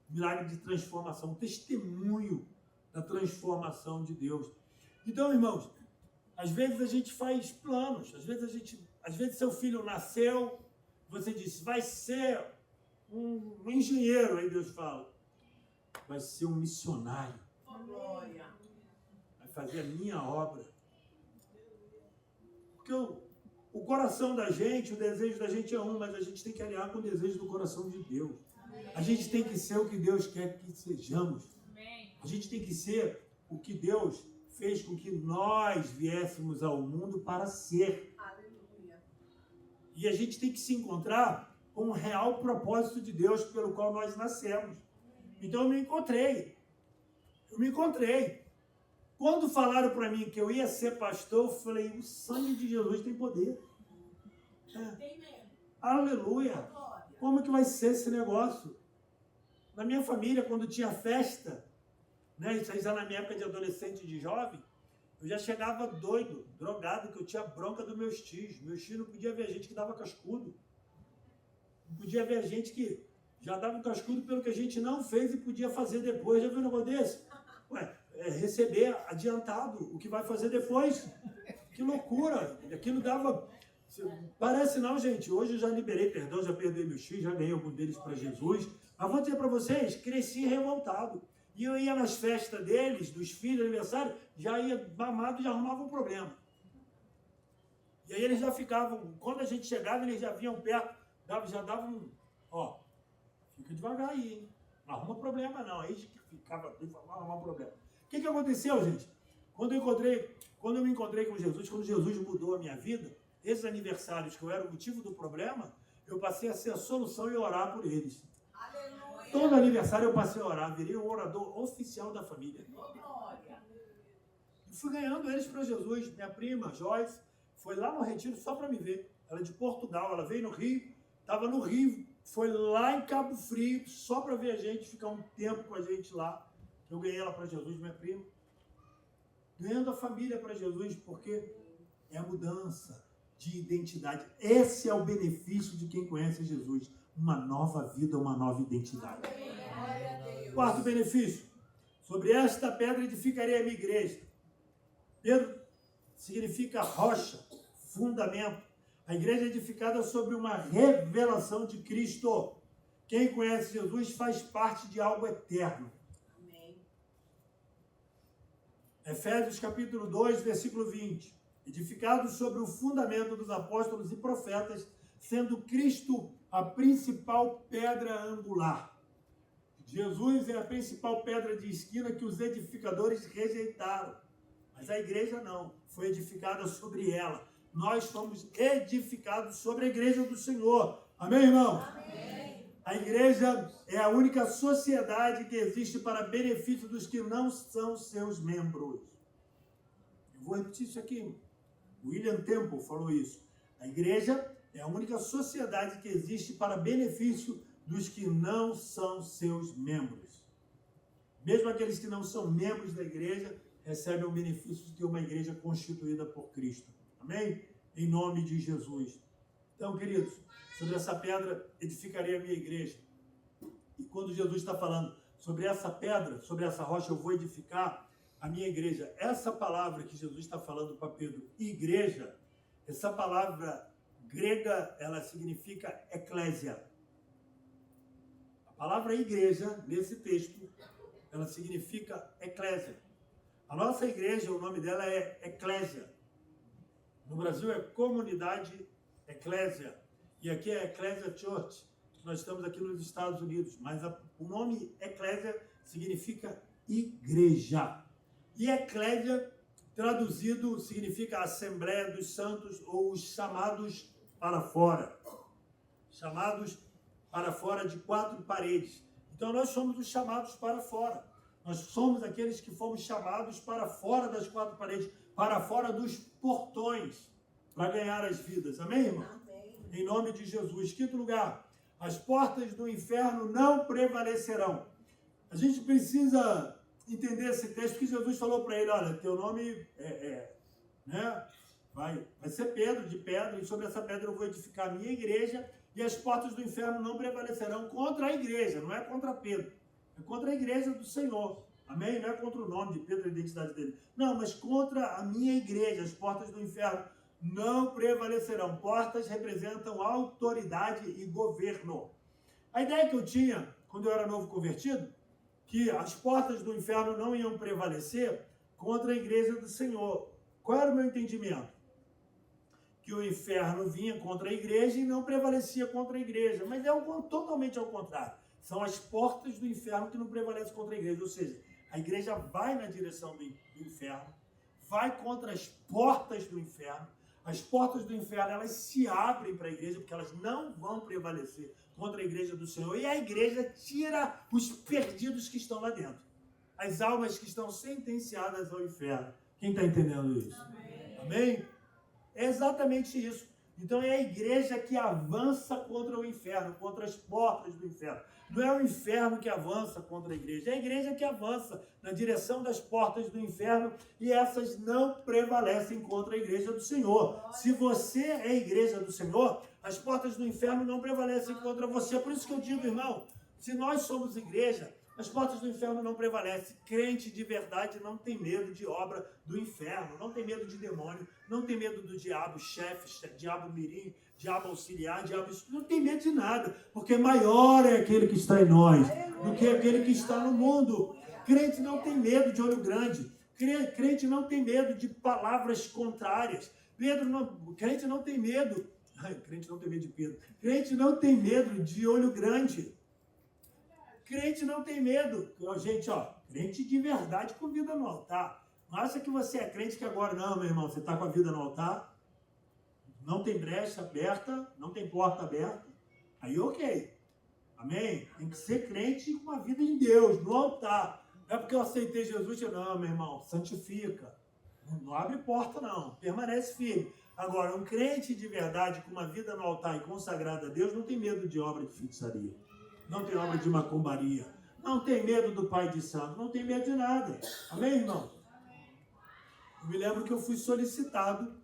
Milagre de transformação, testemunho da transformação de Deus. Então, irmãos, às vezes a gente faz planos, às vezes seu filho nasceu, você disse, vai ser um engenheiro, aí Deus fala, vai ser um missionário, vai fazer a minha obra. Porque o coração da gente, o desejo da gente é um, mas a gente tem que alinhar com o desejo do coração de Deus. A gente tem que ser o que Deus quer que sejamos. A gente tem que ser o que Deus fez com que nós viéssemos ao mundo para ser. Aleluia. E a gente tem que se encontrar com o real propósito de Deus pelo qual nós nascemos. Então eu me encontrei. Quando falaram para mim que eu ia ser pastor, eu falei, o sangue de Jesus tem poder. Aleluia. Como que vai ser esse negócio? Na minha família, quando tinha festa, né, isso aí já na minha época de adolescente e de jovem, eu já chegava doido, drogado, que eu tinha bronca dos meus tios. Meus tios não podiam ver a gente que dava cascudo. Não podia ver a gente que já dava um cascudo pelo que a gente não fez e podia fazer depois. Já viu um negócio desse? Ué, receber adiantado o que vai fazer depois. Que loucura! Aquilo dava... Parece não, gente. Hoje eu já liberei perdão, já perdoei meus filhos, já ganhei algum deles para Jesus. Mas vou dizer para vocês, cresci revoltado. E eu ia nas festas deles, dos filhos, aniversário, já ia mamado e já arrumava um problema. E aí eles já ficavam, quando a gente chegava, eles já vinham perto, já davam, ó, fica devagar aí, hein? Não arruma problema não. Aí ficava, não arruma problema. O que aconteceu, gente? Quando eu me encontrei com Jesus, quando Jesus mudou a minha vida, esses aniversários que eu era o motivo do problema, eu passei a ser a solução e orar por eles. Aleluia. Todo aniversário eu passei a orar, virei o orador oficial da família. E fui ganhando eles para Jesus. Minha prima, Joyce, foi lá no retiro só para me ver. Ela é de Portugal, ela veio no Rio, estava no Rio, foi lá em Cabo Frio, só para ver a gente, ficar um tempo com a gente lá. Eu ganhei ela para Jesus, minha prima. Ganhando a família para Jesus, porque é a mudança de identidade. Esse é o benefício de quem conhece Jesus. Uma nova vida, uma nova identidade. Quarto benefício. Sobre esta pedra edificarei a minha igreja. Pedro significa rocha, fundamento. A igreja é edificada sobre uma revelação de Cristo. Quem conhece Jesus faz parte de algo eterno. Amém. Efésios capítulo 2, versículo 20. Edificados sobre o fundamento dos apóstolos e profetas, sendo Cristo a principal pedra angular. Jesus é a principal pedra de esquina que os edificadores rejeitaram. Mas a igreja não, foi edificada sobre ela. Nós fomos edificados sobre a igreja do Senhor. Amém, irmão? Amém. A igreja é a única sociedade que existe para benefício dos que não são seus membros. Eu vou repetir isso aqui. William Temple falou isso. A igreja é a única sociedade que existe para benefício dos que não são seus membros. Mesmo aqueles que não são membros da igreja recebem o benefício de ter uma igreja constituída por Cristo. Amém? Em nome de Jesus. Então, queridos, sobre essa pedra edificarei a minha igreja. E quando Jesus está falando sobre essa pedra, sobre essa rocha, eu vou edificar a minha igreja. Essa palavra que Jesus está falando para Pedro, igreja, essa palavra grega, ela significa eclésia. A palavra igreja, nesse texto, ela significa eclésia. A nossa igreja, o nome dela é eclésia. No Brasil é comunidade eclésia. E aqui é Ecclesia Church. Nós estamos aqui nos Estados Unidos, mas o nome Ecclesia significa igreja. E Ecclesia, traduzido, significa Assembleia dos Santos ou os chamados para fora. Chamados para fora de 4 paredes. Então nós somos os chamados para fora. Nós somos aqueles que fomos chamados para fora das 4 paredes, para fora dos portões, para ganhar as vidas. Amém, irmão? Amém. Em nome de Jesus. 5º lugar, as portas do inferno não prevalecerão. A gente precisa entender esse texto que Jesus falou para ele, olha, teu nome né? Vai ser Pedro, de pedra, e sobre essa pedra eu vou edificar a minha igreja, e as portas do inferno não prevalecerão contra a igreja, não é contra Pedro, é contra a igreja do Senhor, amém? Não é contra o nome de Pedro, a identidade dele, não, mas contra a minha igreja, as portas do inferno não prevalecerão. Portas representam autoridade e governo. A ideia que eu tinha, quando eu era novo convertido, que as portas do inferno não iam prevalecer contra a igreja do Senhor. Qual era o meu entendimento? Que o inferno vinha contra a igreja e não prevalecia contra a igreja. Mas é totalmente ao contrário. São as portas do inferno que não prevalecem contra a igreja. Ou seja, a igreja vai na direção do inferno, vai contra as portas do inferno. As portas do inferno, elas se abrem para a igreja, porque elas não vão prevalecer contra a igreja do Senhor. E a igreja tira os perdidos que estão lá dentro. As almas que estão sentenciadas ao inferno. Quem está entendendo isso? Amém? Amém? É exatamente isso. Então é a igreja que avança contra o inferno, contra as portas do inferno. Não é o inferno que avança contra a igreja, é a igreja que avança na direção das portas do inferno e essas não prevalecem contra a igreja do Senhor. Se você é a igreja do Senhor, as portas do inferno não prevalecem contra você. Por isso que eu digo, irmão, se nós somos igreja, as portas do inferno não prevalecem. Crente de verdade não tem medo de obra do inferno, não tem medo de demônio, não tem medo do diabo, chefe, diabo mirim, diabo auxiliar, diabo... Não tem medo de nada, porque maior é aquele que está em nós do que aquele que está no mundo. Crente não tem medo de olho grande. Crente não tem medo de palavras contrárias. Crente não tem medo. Crente não tem medo de Pedro. Crente não tem medo de olho grande. Crente não tem medo. Gente, crente de verdade com vida no altar. Não acha que você é crente que agora, não, meu irmão, você está com a vida no altar, não tem brecha aberta, não tem porta aberta, aí ok. Amém? Tem que ser crente com a vida em Deus, no altar. Não é porque eu aceitei Jesus, não, meu irmão, santifica. Não abre porta, não. Permanece firme. Agora, um crente de verdade com uma vida no altar e consagrada a Deus não tem medo de obra de feitiçaria. Não tem obra de macumbaria. Não tem medo do pai de santo. Não tem medo de nada. Amém, irmão? Eu me lembro que eu fui solicitado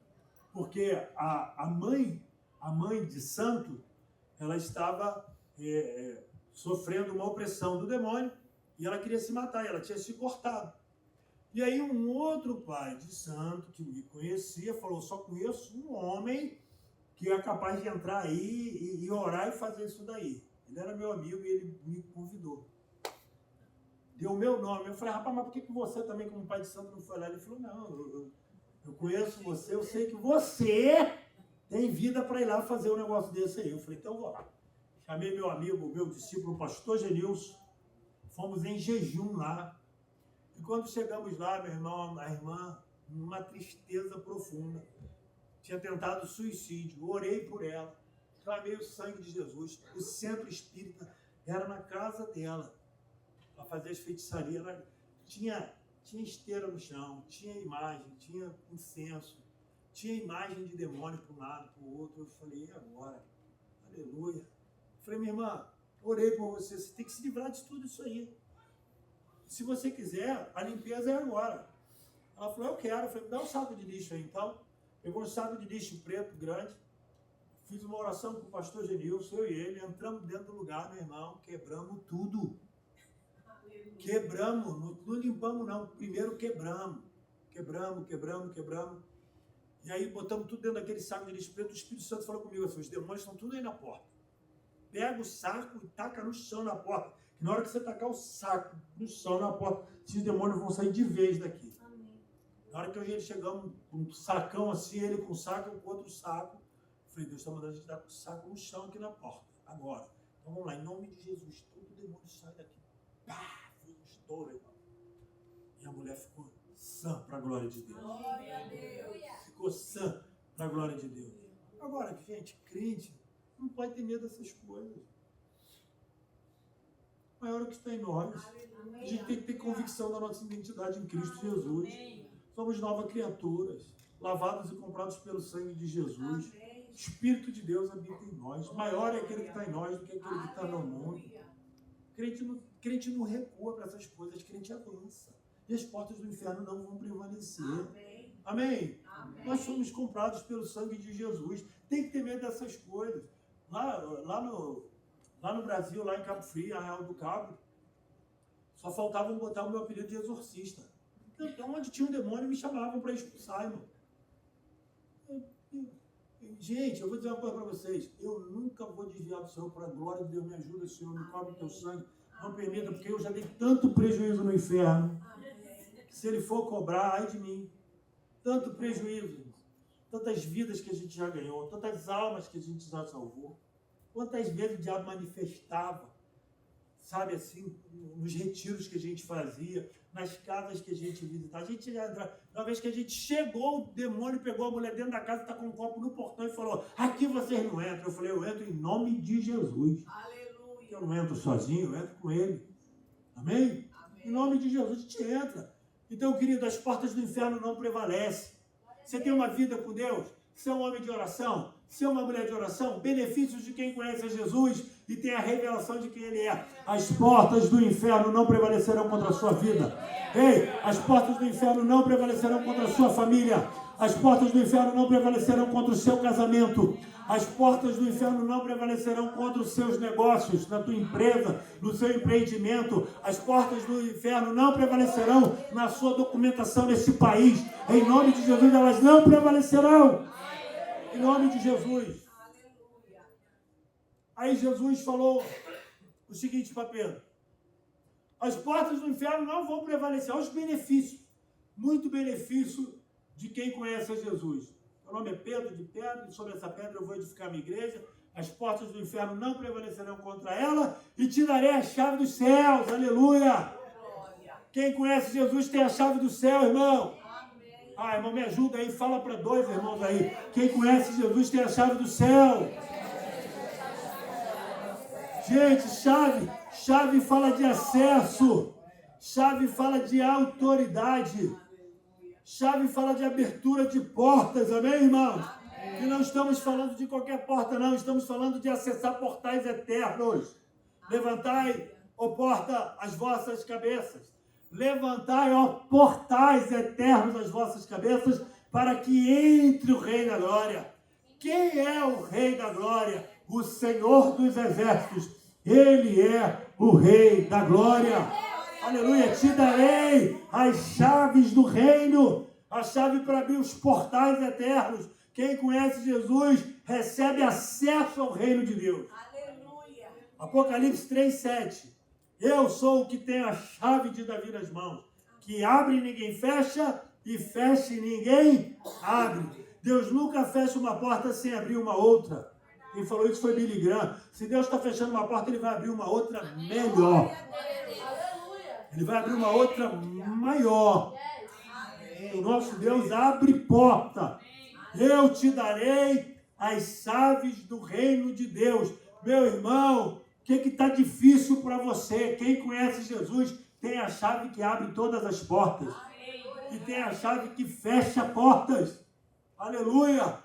porque a mãe de santo, ela estava sofrendo uma opressão do demônio e ela queria se matar. E ela tinha se cortado. E aí um outro pai de santo que me conhecia falou, só conheço um homem que é capaz de entrar aí e orar e fazer isso daí. Ele era meu amigo e ele me convidou. Deu o meu nome. Eu falei, rapaz, mas por que você também, como pai de santo, não foi lá? Ele falou, não, eu conheço você, eu sei que você tem vida para ir lá fazer um negócio desse aí. Eu falei, então vou lá. Chamei meu amigo, meu discípulo, o pastor Genilson. Fomos em jejum lá. E quando chegamos lá, meu irmão, a irmã, numa tristeza profunda, tinha tentado suicídio. Orei por ela. Clamei o sangue de Jesus. O centro espírita era na casa dela, para fazer as feitiçarias. Tinha esteira no chão, tinha imagem, tinha incenso, tinha imagem de demônio para um lado, para o outro. Eu falei, e agora? Aleluia. Eu falei, minha irmã, orei por você, você tem que se livrar de tudo isso aí. Se você quiser, a limpeza é agora. Ela falou, eu quero. Eu falei, dá um saco de lixo aí então. Pegou um saco de lixo preto, grande. Fiz uma oração com o pastor Genilson, eu e ele, entramos dentro do lugar, meu irmão, quebramos tudo. Quebramos, não limpamos não, primeiro quebramos. Quebramos. E aí botamos tudo dentro daquele saco de lixo preto, o Espírito Santo falou comigo assim, os demônios estão tudo aí na porta. Pega o saco e taca no chão na porta. E na hora que você tacar o saco no chão na porta, esses demônios vão sair de vez daqui. Amém. Na hora que eu e ele chegamos com um sacão assim, ele com um saco, com outro saco, falei, Deus está mandando a gente dar um saco no chão aqui na porta, agora. Então vamos lá, em nome de Jesus, todo demônio sai daqui. Pá, foi um estouro, irmão. E a mulher ficou sã para a glória de Deus. Glória a Deus. Ficou sã para a glória de Deus. Agora, gente, crente não pode ter medo dessas coisas. O maior é o que está em nós. A gente tem que ter convicção da nossa identidade em Cristo Jesus. Somos novas criaturas, lavados e comprados pelo sangue de Jesus. O Espírito de Deus habita em nós. Maior é aquele que está em nós do que aquele que está no mundo. Crente não recua para essas coisas, crente avança. E as portas do inferno não vão prevalecer. Amém? Nós somos comprados pelo sangue de Jesus. Tem que ter medo dessas coisas. Lá no Brasil, lá em Cabo Frio, Arraial do Cabo, só faltavam botar o meu apelido de exorcista. Então, onde tinha um demônio, me chamavam para expulsar, irmão. Gente, eu vou dizer uma coisa para vocês. Eu nunca vou desviar do Senhor, para a glória de Deus. Me ajuda, Senhor, me cobre o teu sangue. Não permita, porque eu já dei tanto prejuízo no inferno. Que se ele for cobrar, ai de mim. Tanto prejuízo. Tantas vidas que a gente já ganhou. Tantas almas que a gente já salvou. Quantas vezes o diabo manifestava, sabe assim, nos retiros que a gente fazia, nas casas que a gente visitava. A gente já entrava. Uma vez que a gente chegou, o demônio pegou a mulher dentro da casa, está com um copo no portão e falou, aqui vocês não entram. Eu falei, eu entro em nome de Jesus. Aleluia. Eu não entro sozinho, eu entro com ele. Amém? Em nome de Jesus, a gente entra. Então, querido, as portas do inferno não prevalecem. Você tem uma vida com Deus? Você é um homem de oração? Você é uma mulher de oração? Benefícios de quem conhece a Jesus e tem a revelação de quem Ele é. As portas do inferno não prevalecerão contra a sua vida. Ei, as portas do inferno não prevalecerão contra a sua família. As portas do inferno não prevalecerão contra o seu casamento. As portas do inferno não prevalecerão contra os seus negócios, na tua empresa, no seu empreendimento. As portas do inferno não prevalecerão na sua documentação nesse país. Em nome de Jesus, elas não prevalecerão. Em nome de Jesus. Aí Jesus falou o seguinte para Pedro. As portas do inferno não vão prevalecer. Olha os benefícios. Muito benefício de quem conhece a Jesus. Meu nome é Pedro de Pedra, e sobre essa pedra eu vou edificar a minha igreja. As portas do inferno não prevalecerão contra ela, e te darei a chave dos céus. Aleluia! Quem conhece Jesus tem a chave do céu, irmão. Ah, irmão, me ajuda aí, fala para dois irmãos aí. Quem conhece Jesus tem a chave do céu. Gente, chave fala de acesso. Chave fala de autoridade. Chave fala de abertura de portas, amém, irmãos? E não estamos falando de qualquer porta, não. Estamos falando de acessar portais eternos. Levantai, ó porta, as vossas cabeças. Levantai, ó portais eternos, as vossas cabeças, para que entre o Rei da Glória. Quem é o Rei da Glória? O Senhor dos Exércitos. Ele é o Rei da Glória. Aleluia, te darei as chaves do reino, a chave para abrir os portais eternos. Quem conhece Jesus recebe acesso ao reino de Deus. Aleluia. Apocalipse 3:7. Eu sou o que tem a chave de Davi nas mãos, que abre e ninguém fecha, e fecha e ninguém abre. Deus nunca fecha uma porta sem abrir uma outra. Quem falou isso foi Billy Graham. Se Deus está fechando uma porta, Ele vai abrir uma outra melhor. Ele vai abrir uma outra maior. O nosso Deus abre porta. Eu te darei as chaves do reino de Deus. Meu irmão, o que está difícil para você? Quem conhece Jesus tem a chave que abre todas as portas. E tem a chave que fecha portas. Aleluia!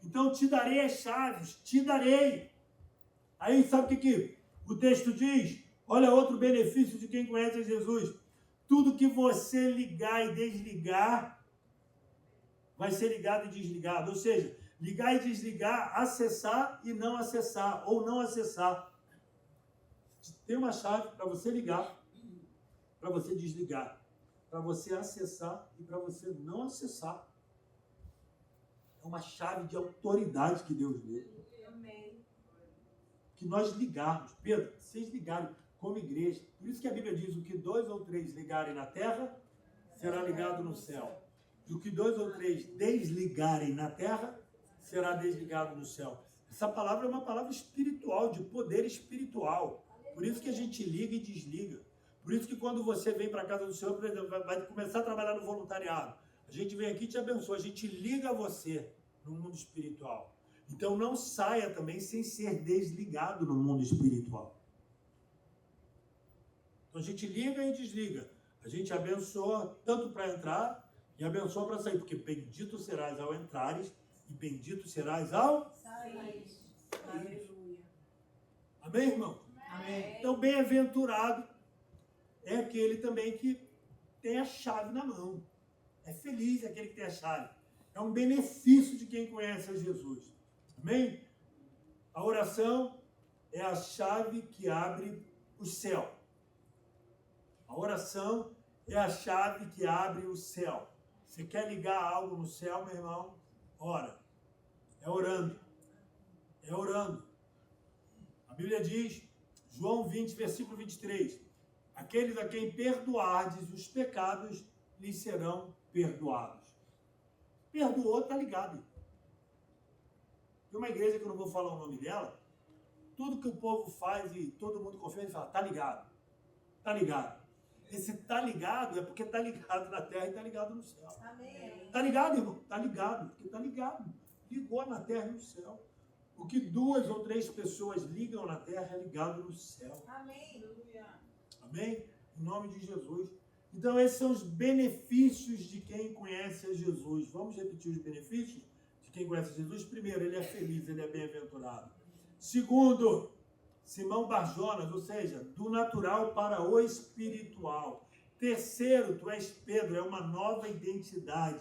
Então te darei as chaves. Te darei. Aí sabe o que o texto diz? Olha outro benefício de quem conhece Jesus. Tudo que você ligar e desligar, vai ser ligado e desligado. Ou seja, ligar e desligar, acessar e não acessar, ou não acessar. Tem uma chave para você ligar, para você desligar, para você acessar e para você não acessar. É uma chave de autoridade que Deus deu. Que nós ligarmos. Pedro, vocês ligarem como igreja. Por isso que a Bíblia diz, o que 2 ou 3 ligarem na terra, será ligado no céu. E o que 2 ou 3 desligarem na terra, será desligado no céu. Essa palavra é uma palavra espiritual, de poder espiritual. Por isso que a gente liga e desliga. Por isso que quando você vem para a casa do Senhor, por exemplo, vai começar a trabalhar no voluntariado. A gente vem aqui e te abençoa, a gente liga você no mundo espiritual. Então não saia também sem ser desligado no mundo espiritual. Então a gente liga e desliga. A gente abençoa tanto para entrar e abençoa para sair, porque bendito serás ao entrares e bendito serás ao sair. Aleluia. Amém, irmão? Amém. Então, bem-aventurado é aquele também que tem a chave na mão. É feliz aquele que tem a chave. É um benefício de quem conhece a Jesus. Amém? A oração é a chave que abre o céu. A oração é a chave que abre o céu. Você quer ligar algo no céu, meu irmão? Ora. É orando. É orando. A Bíblia diz, João 20, versículo 23, aqueles a quem perdoardes os pecados, lhes serão perdoados. Perdoou, está ligado. Tem uma igreja que eu não vou falar o nome dela, tudo que o povo faz e todo mundo confia, ele fala, está ligado. Está ligado. Esse tá ligado é porque tá ligado na terra e tá ligado no céu. Amém. Tá ligado, irmão? Tá ligado, porque tá ligado. Ligou na terra e no céu. O que 2 ou 3 pessoas ligam na terra é ligado no céu. Amém. Amém? Em nome de Jesus. Então esses são os benefícios de quem conhece a Jesus. Vamos repetir os benefícios de quem conhece a Jesus? Primeiro, ele é feliz, ele é bem-aventurado. Segundo, Simão Barjonas, ou seja, do natural para o espiritual. Terceiro, tu és Pedro, é uma nova identidade.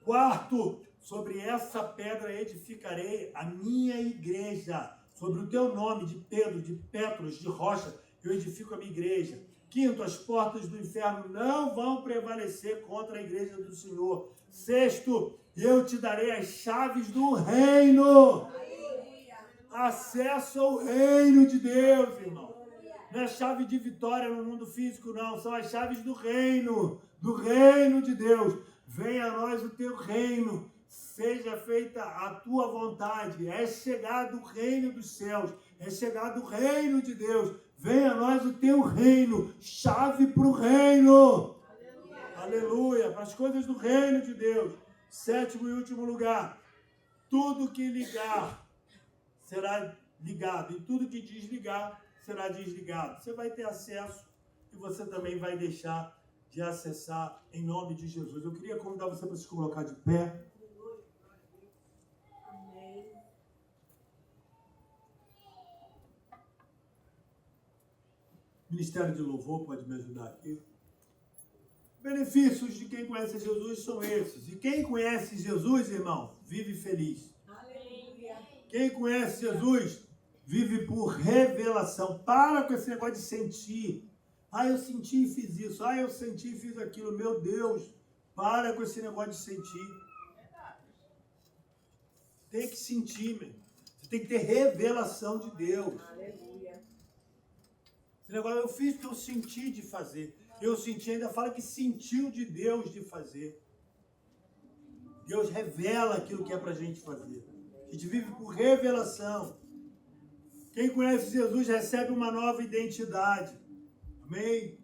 Quarto, sobre essa pedra edificarei a minha igreja. Sobre o teu nome de Pedro, de Petros, de Rocha, eu edifico a minha igreja. Quinto, as portas do inferno não vão prevalecer contra a igreja do Senhor. Sexto, eu te darei as chaves do reino. Acesso ao reino de Deus, irmão. Não é chave de vitória no mundo físico, não. São as chaves do reino de Deus. Venha a nós o teu reino. Seja feita a tua vontade. É chegado o reino dos céus. É chegado o reino de Deus. Venha a nós o teu reino. Chave para o reino. Aleluia. Para as coisas do reino de Deus. Sétimo e último lugar. Tudo que ligar será ligado, e tudo que desligar será desligado. Você vai ter acesso e você também vai deixar de acessar em nome de Jesus. Eu queria convidar você para se colocar de pé. Ministério de Louvor pode me ajudar aqui. Benefícios de quem conhece Jesus são esses. E quem conhece Jesus, irmão, vive feliz. Quem conhece Jesus vive por revelação. Para com esse negócio de sentir. Ah, eu senti e fiz isso. Ah, eu senti e fiz aquilo. Meu Deus, para com esse negócio de sentir. Tem que sentir, meu. Você tem que ter revelação de Deus. Aleluia. Esse negócio eu fiz porque eu senti de fazer. Eu senti, ainda fala que sentiu de Deus de fazer. Deus revela aquilo que é pra gente fazer. A gente vive por revelação. Quem conhece Jesus recebe uma nova identidade. Amém?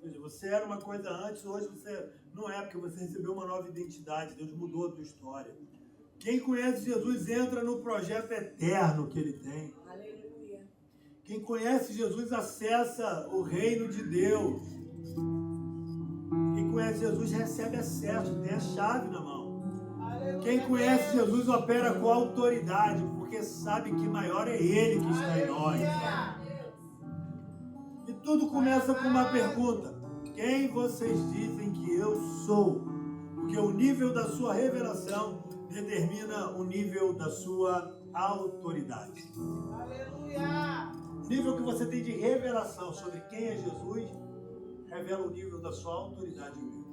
Ou seja, você era uma coisa antes, hoje você não é, porque você recebeu uma nova identidade. Deus mudou a tua história. Quem conhece Jesus entra no projeto eterno que ele tem. Aleluia. Quem conhece Jesus acessa o reino de Deus. Quem conhece Jesus recebe acesso, tem a chave na mão. Quem conhece Jesus opera com autoridade, porque sabe que maior é Ele que está em nós. E tudo começa com uma pergunta: quem vocês dizem que eu sou? Porque o nível da sua revelação determina o nível da sua autoridade. O nível que você tem de revelação sobre quem é Jesus revela o nível da sua autoridade mesmo.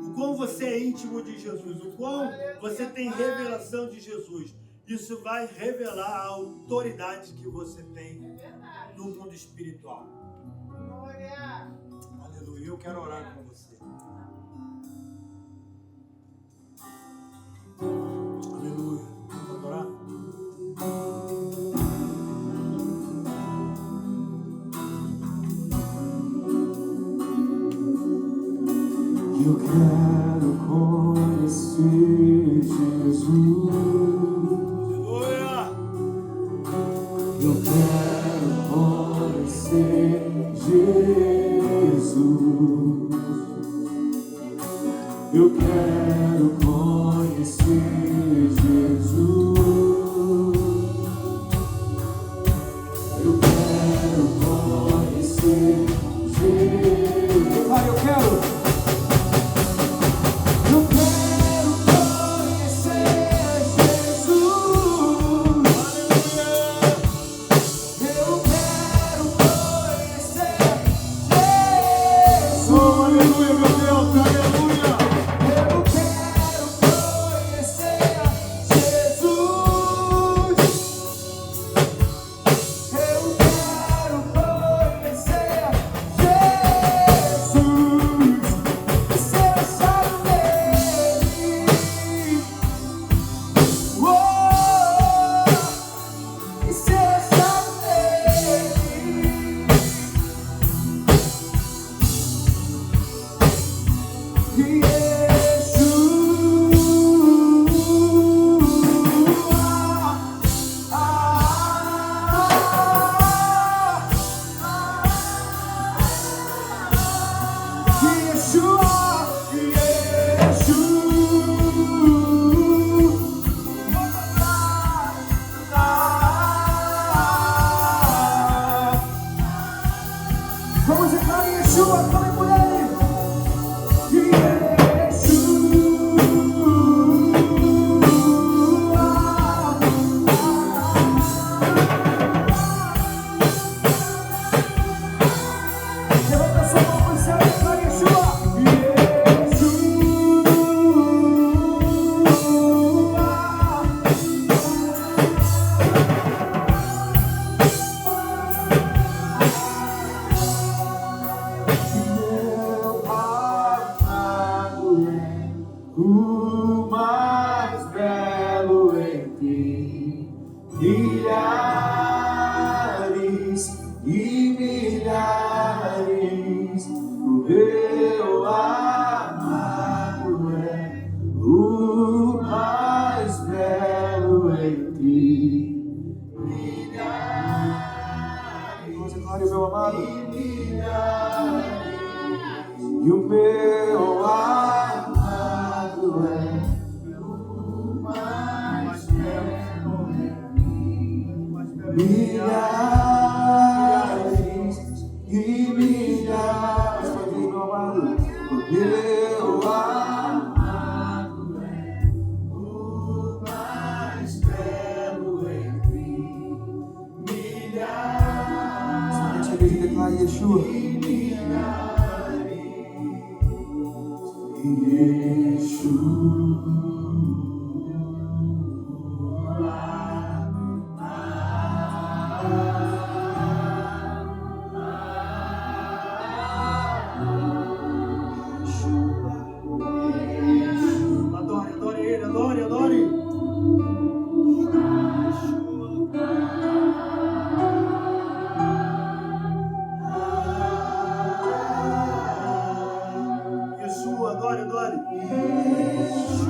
O quão você é íntimo de Jesus, o quão você tem revelação de Jesus, isso vai revelar a autoridade que você tem no mundo espiritual. Aleluia, eu quero orar com você. Eu quero conhecer Jesus. Eu quero conhecer Jesus. Eu quero conhecer Jesus. Eu quero conhecer Jesus. Ah, eu quero. Eu quero conhecer Jesus. Eu quero conhecer Jesus. Oh, aleluia, meu Deus, aleluia. Eu quero conhecer Jesus. Eu quero conhecer Jesus. E ser achado nele. Oh, e ser achado nele. Vamos entrar em Yeshua, come por ele. Levanta sua mão pro céu e entra em Yeshua. Meu amado é o mais belo entre milhares e milhares. O meu amado é o mais belo entre milhares. Vamos declarar o meu amado. E o meu amado é o mais belo entre milhares e milhares. Pode dizer, meu amado. O meu amado é o mais belo entre milhares. Somente a igreja declara Yeshua. Adore, adore ele, adore, adore. Yeshua, adore, adore. Yeshua.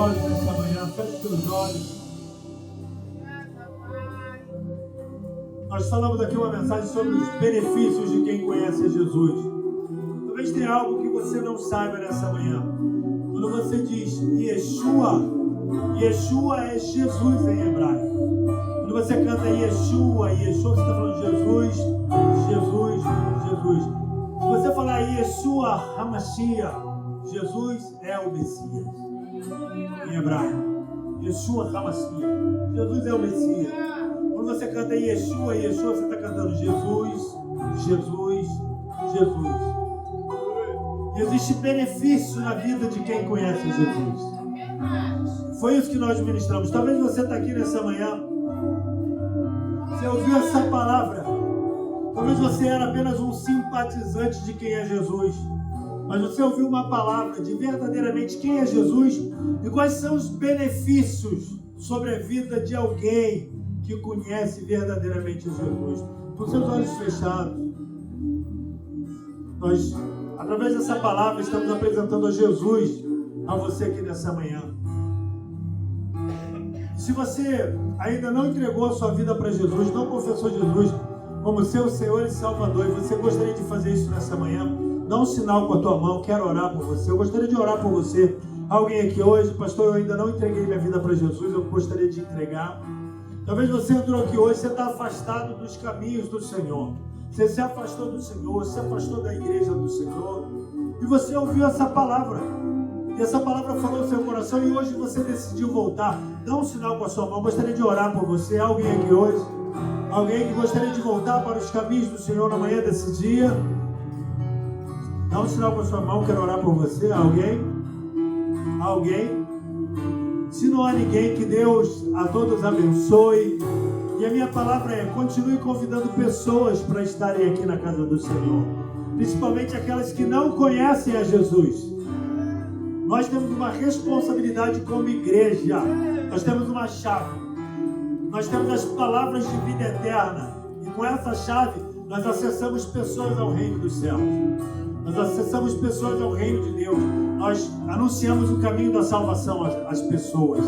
olhos nessa manhã, feche os teus olhos. Nós falamos aqui uma mensagem sobre os benefícios de quem conhece a Jesus. Talvez tenha algo que você não saiba nessa manhã. Quando você diz Yeshua, Yeshua é Jesus em hebraico. Quando você canta Yeshua, Yeshua, você está falando Jesus, Jesus, Jesus. Se você falar Yeshua HaMashiach, Jesus é o Messias em hebraico. Yeshua HaMashiach, Jesus é o Messias. Quando você canta Yeshua, Yeshua, você está cantando Jesus, Jesus, Jesus. E existe benefício na vida de quem conhece Jesus. Foi isso que nós ministramos. Talvez você está aqui nessa manhã, você ouviu essa palavra. Talvez você era apenas um simpatizante de quem é Jesus. Mas você ouviu uma palavra de verdadeiramente quem é Jesus e quais são os benefícios sobre a vida de alguém que conhece verdadeiramente Jesus. Com seus olhos fechados, nós, através dessa palavra, estamos apresentando a Jesus a você aqui nessa manhã. Se você ainda não entregou a sua vida para Jesus, não confessou Jesus como seu Senhor e Salvador, e você gostaria de fazer isso nessa manhã, dá um sinal com a tua mão, quero orar por você. Eu gostaria de orar por você. Alguém aqui hoje, pastor, eu ainda não entreguei minha vida para Jesus, eu gostaria de entregar. Talvez você entrou aqui hoje, você está afastado dos caminhos do Senhor. Você se afastou do Senhor, se afastou da igreja do Senhor. E você ouviu essa palavra. E essa palavra falou no seu coração e hoje você decidiu voltar. Dá um sinal com a sua mão. Gostaria de orar por você. Alguém aqui hoje? Alguém que gostaria de voltar para os caminhos do Senhor na manhã desse dia? Dá um sinal com a sua mão. Quero orar por você. Alguém? Alguém? Se não há ninguém, que Deus a todos abençoe. E a minha palavra é: continue convidando pessoas para estarem aqui na casa do Senhor. Principalmente aquelas que não conhecem a Jesus. Nós temos uma responsabilidade como igreja. Nós temos uma chave. Nós temos as palavras de vida eterna. E com essa chave, nós acessamos pessoas ao reino dos céus. Nós acessamos pessoas ao reino de Deus. Nós anunciamos o caminho da salvação às pessoas.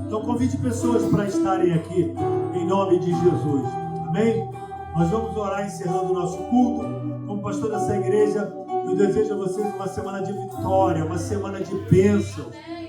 Então convide pessoas para estarem aqui, em nome de Jesus. Amém? Nós vamos orar encerrando o nosso culto. Como pastor dessa igreja, eu desejo a vocês uma semana de vitória, uma semana de bênção,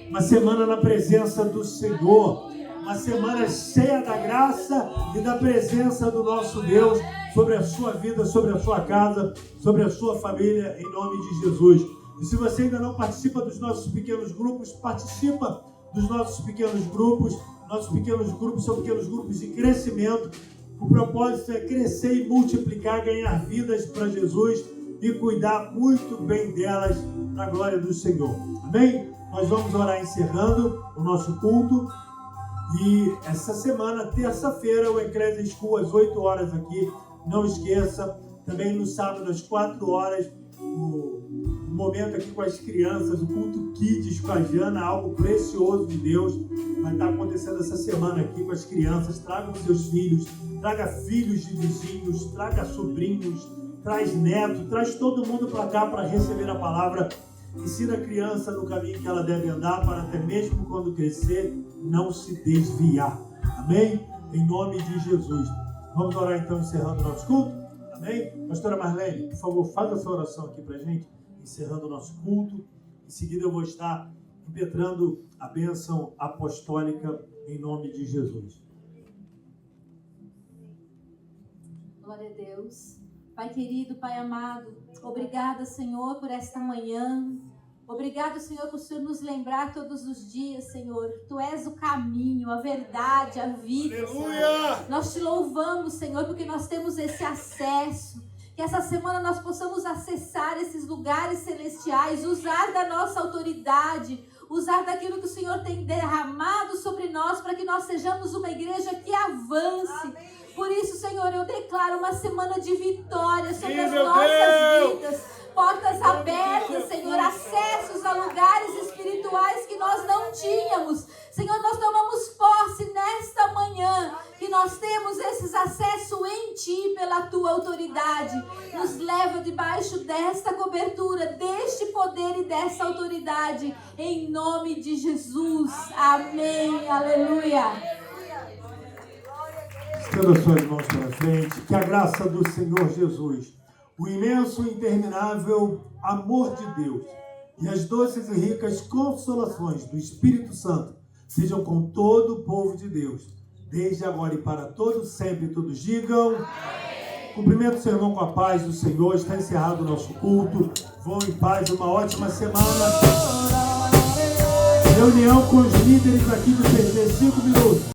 uma semana na presença do Senhor, uma semana cheia da graça e da presença do nosso Deus sobre a sua vida, sobre a sua casa, sobre a sua família, em nome de Jesus. E se você ainda não participa dos nossos pequenos grupos, participa dos nossos pequenos grupos. Nossos pequenos grupos são pequenos grupos de crescimento. O propósito é crescer e multiplicar, ganhar vidas para Jesus e cuidar muito bem delas para a glória do Senhor. Amém? Nós vamos orar encerrando o nosso culto. E essa semana, terça-feira, o Ecclesia School às 8 horas aqui. Não esqueça, também no sábado às 4 horas, o momento aqui com as crianças, o culto Kids com a Jana, algo precioso de Deus. Vai estar acontecendo essa semana aqui com as crianças. Tragam seus filhos, traga filhos de vizinhos, traga sobrinhos, traz neto, traz todo mundo para cá para receber a palavra. Ensina a criança no caminho que ela deve andar, para até mesmo quando crescer, não se desviar. Amém? Em nome de Jesus. Vamos orar então, encerrando o nosso culto. Amém? Pastora Marlene, por favor, faça essa oração aqui para a gente, encerrando o nosso culto. Em seguida eu vou estar impetrando a bênção apostólica em nome de Jesus. Glória a Deus. Pai querido, Pai amado, obrigada, Senhor, por esta manhã. Obrigado, Senhor, por o Senhor nos lembrar todos os dias, Senhor, que Tu és o caminho, a verdade, a vida. Aleluia! Nós Te louvamos, Senhor, porque nós temos esse acesso. Que essa semana nós possamos acessar esses lugares celestiais, usar da nossa autoridade, usar daquilo que o Senhor tem derramado sobre nós, para que nós sejamos uma igreja que avance. Amém. Por isso, Senhor, eu declaro uma semana de vitória sobre as nossas vidas. Portas abertas, Senhor, acessos a lugares espirituais que nós não tínhamos. Senhor, nós tomamos posse nesta manhã, que nós temos esses acessos em Ti, pela pela tua autoridade. Nos leva debaixo desta cobertura, deste poder e dessa autoridade, em nome de Jesus. Amém. Aleluia. Estenda suas mãos para frente. Que a graça do Senhor Jesus, o imenso e interminável amor de Deus e as doces e ricas consolações do Espírito Santo sejam com todo o povo de Deus, desde agora e para todos sempre. Todos digam amém. Cumprimento seu irmão com a paz do Senhor. Está encerrado o nosso culto. Vão em paz, uma ótima semana. Reunião com os líderes aqui do PG, 5 minutos.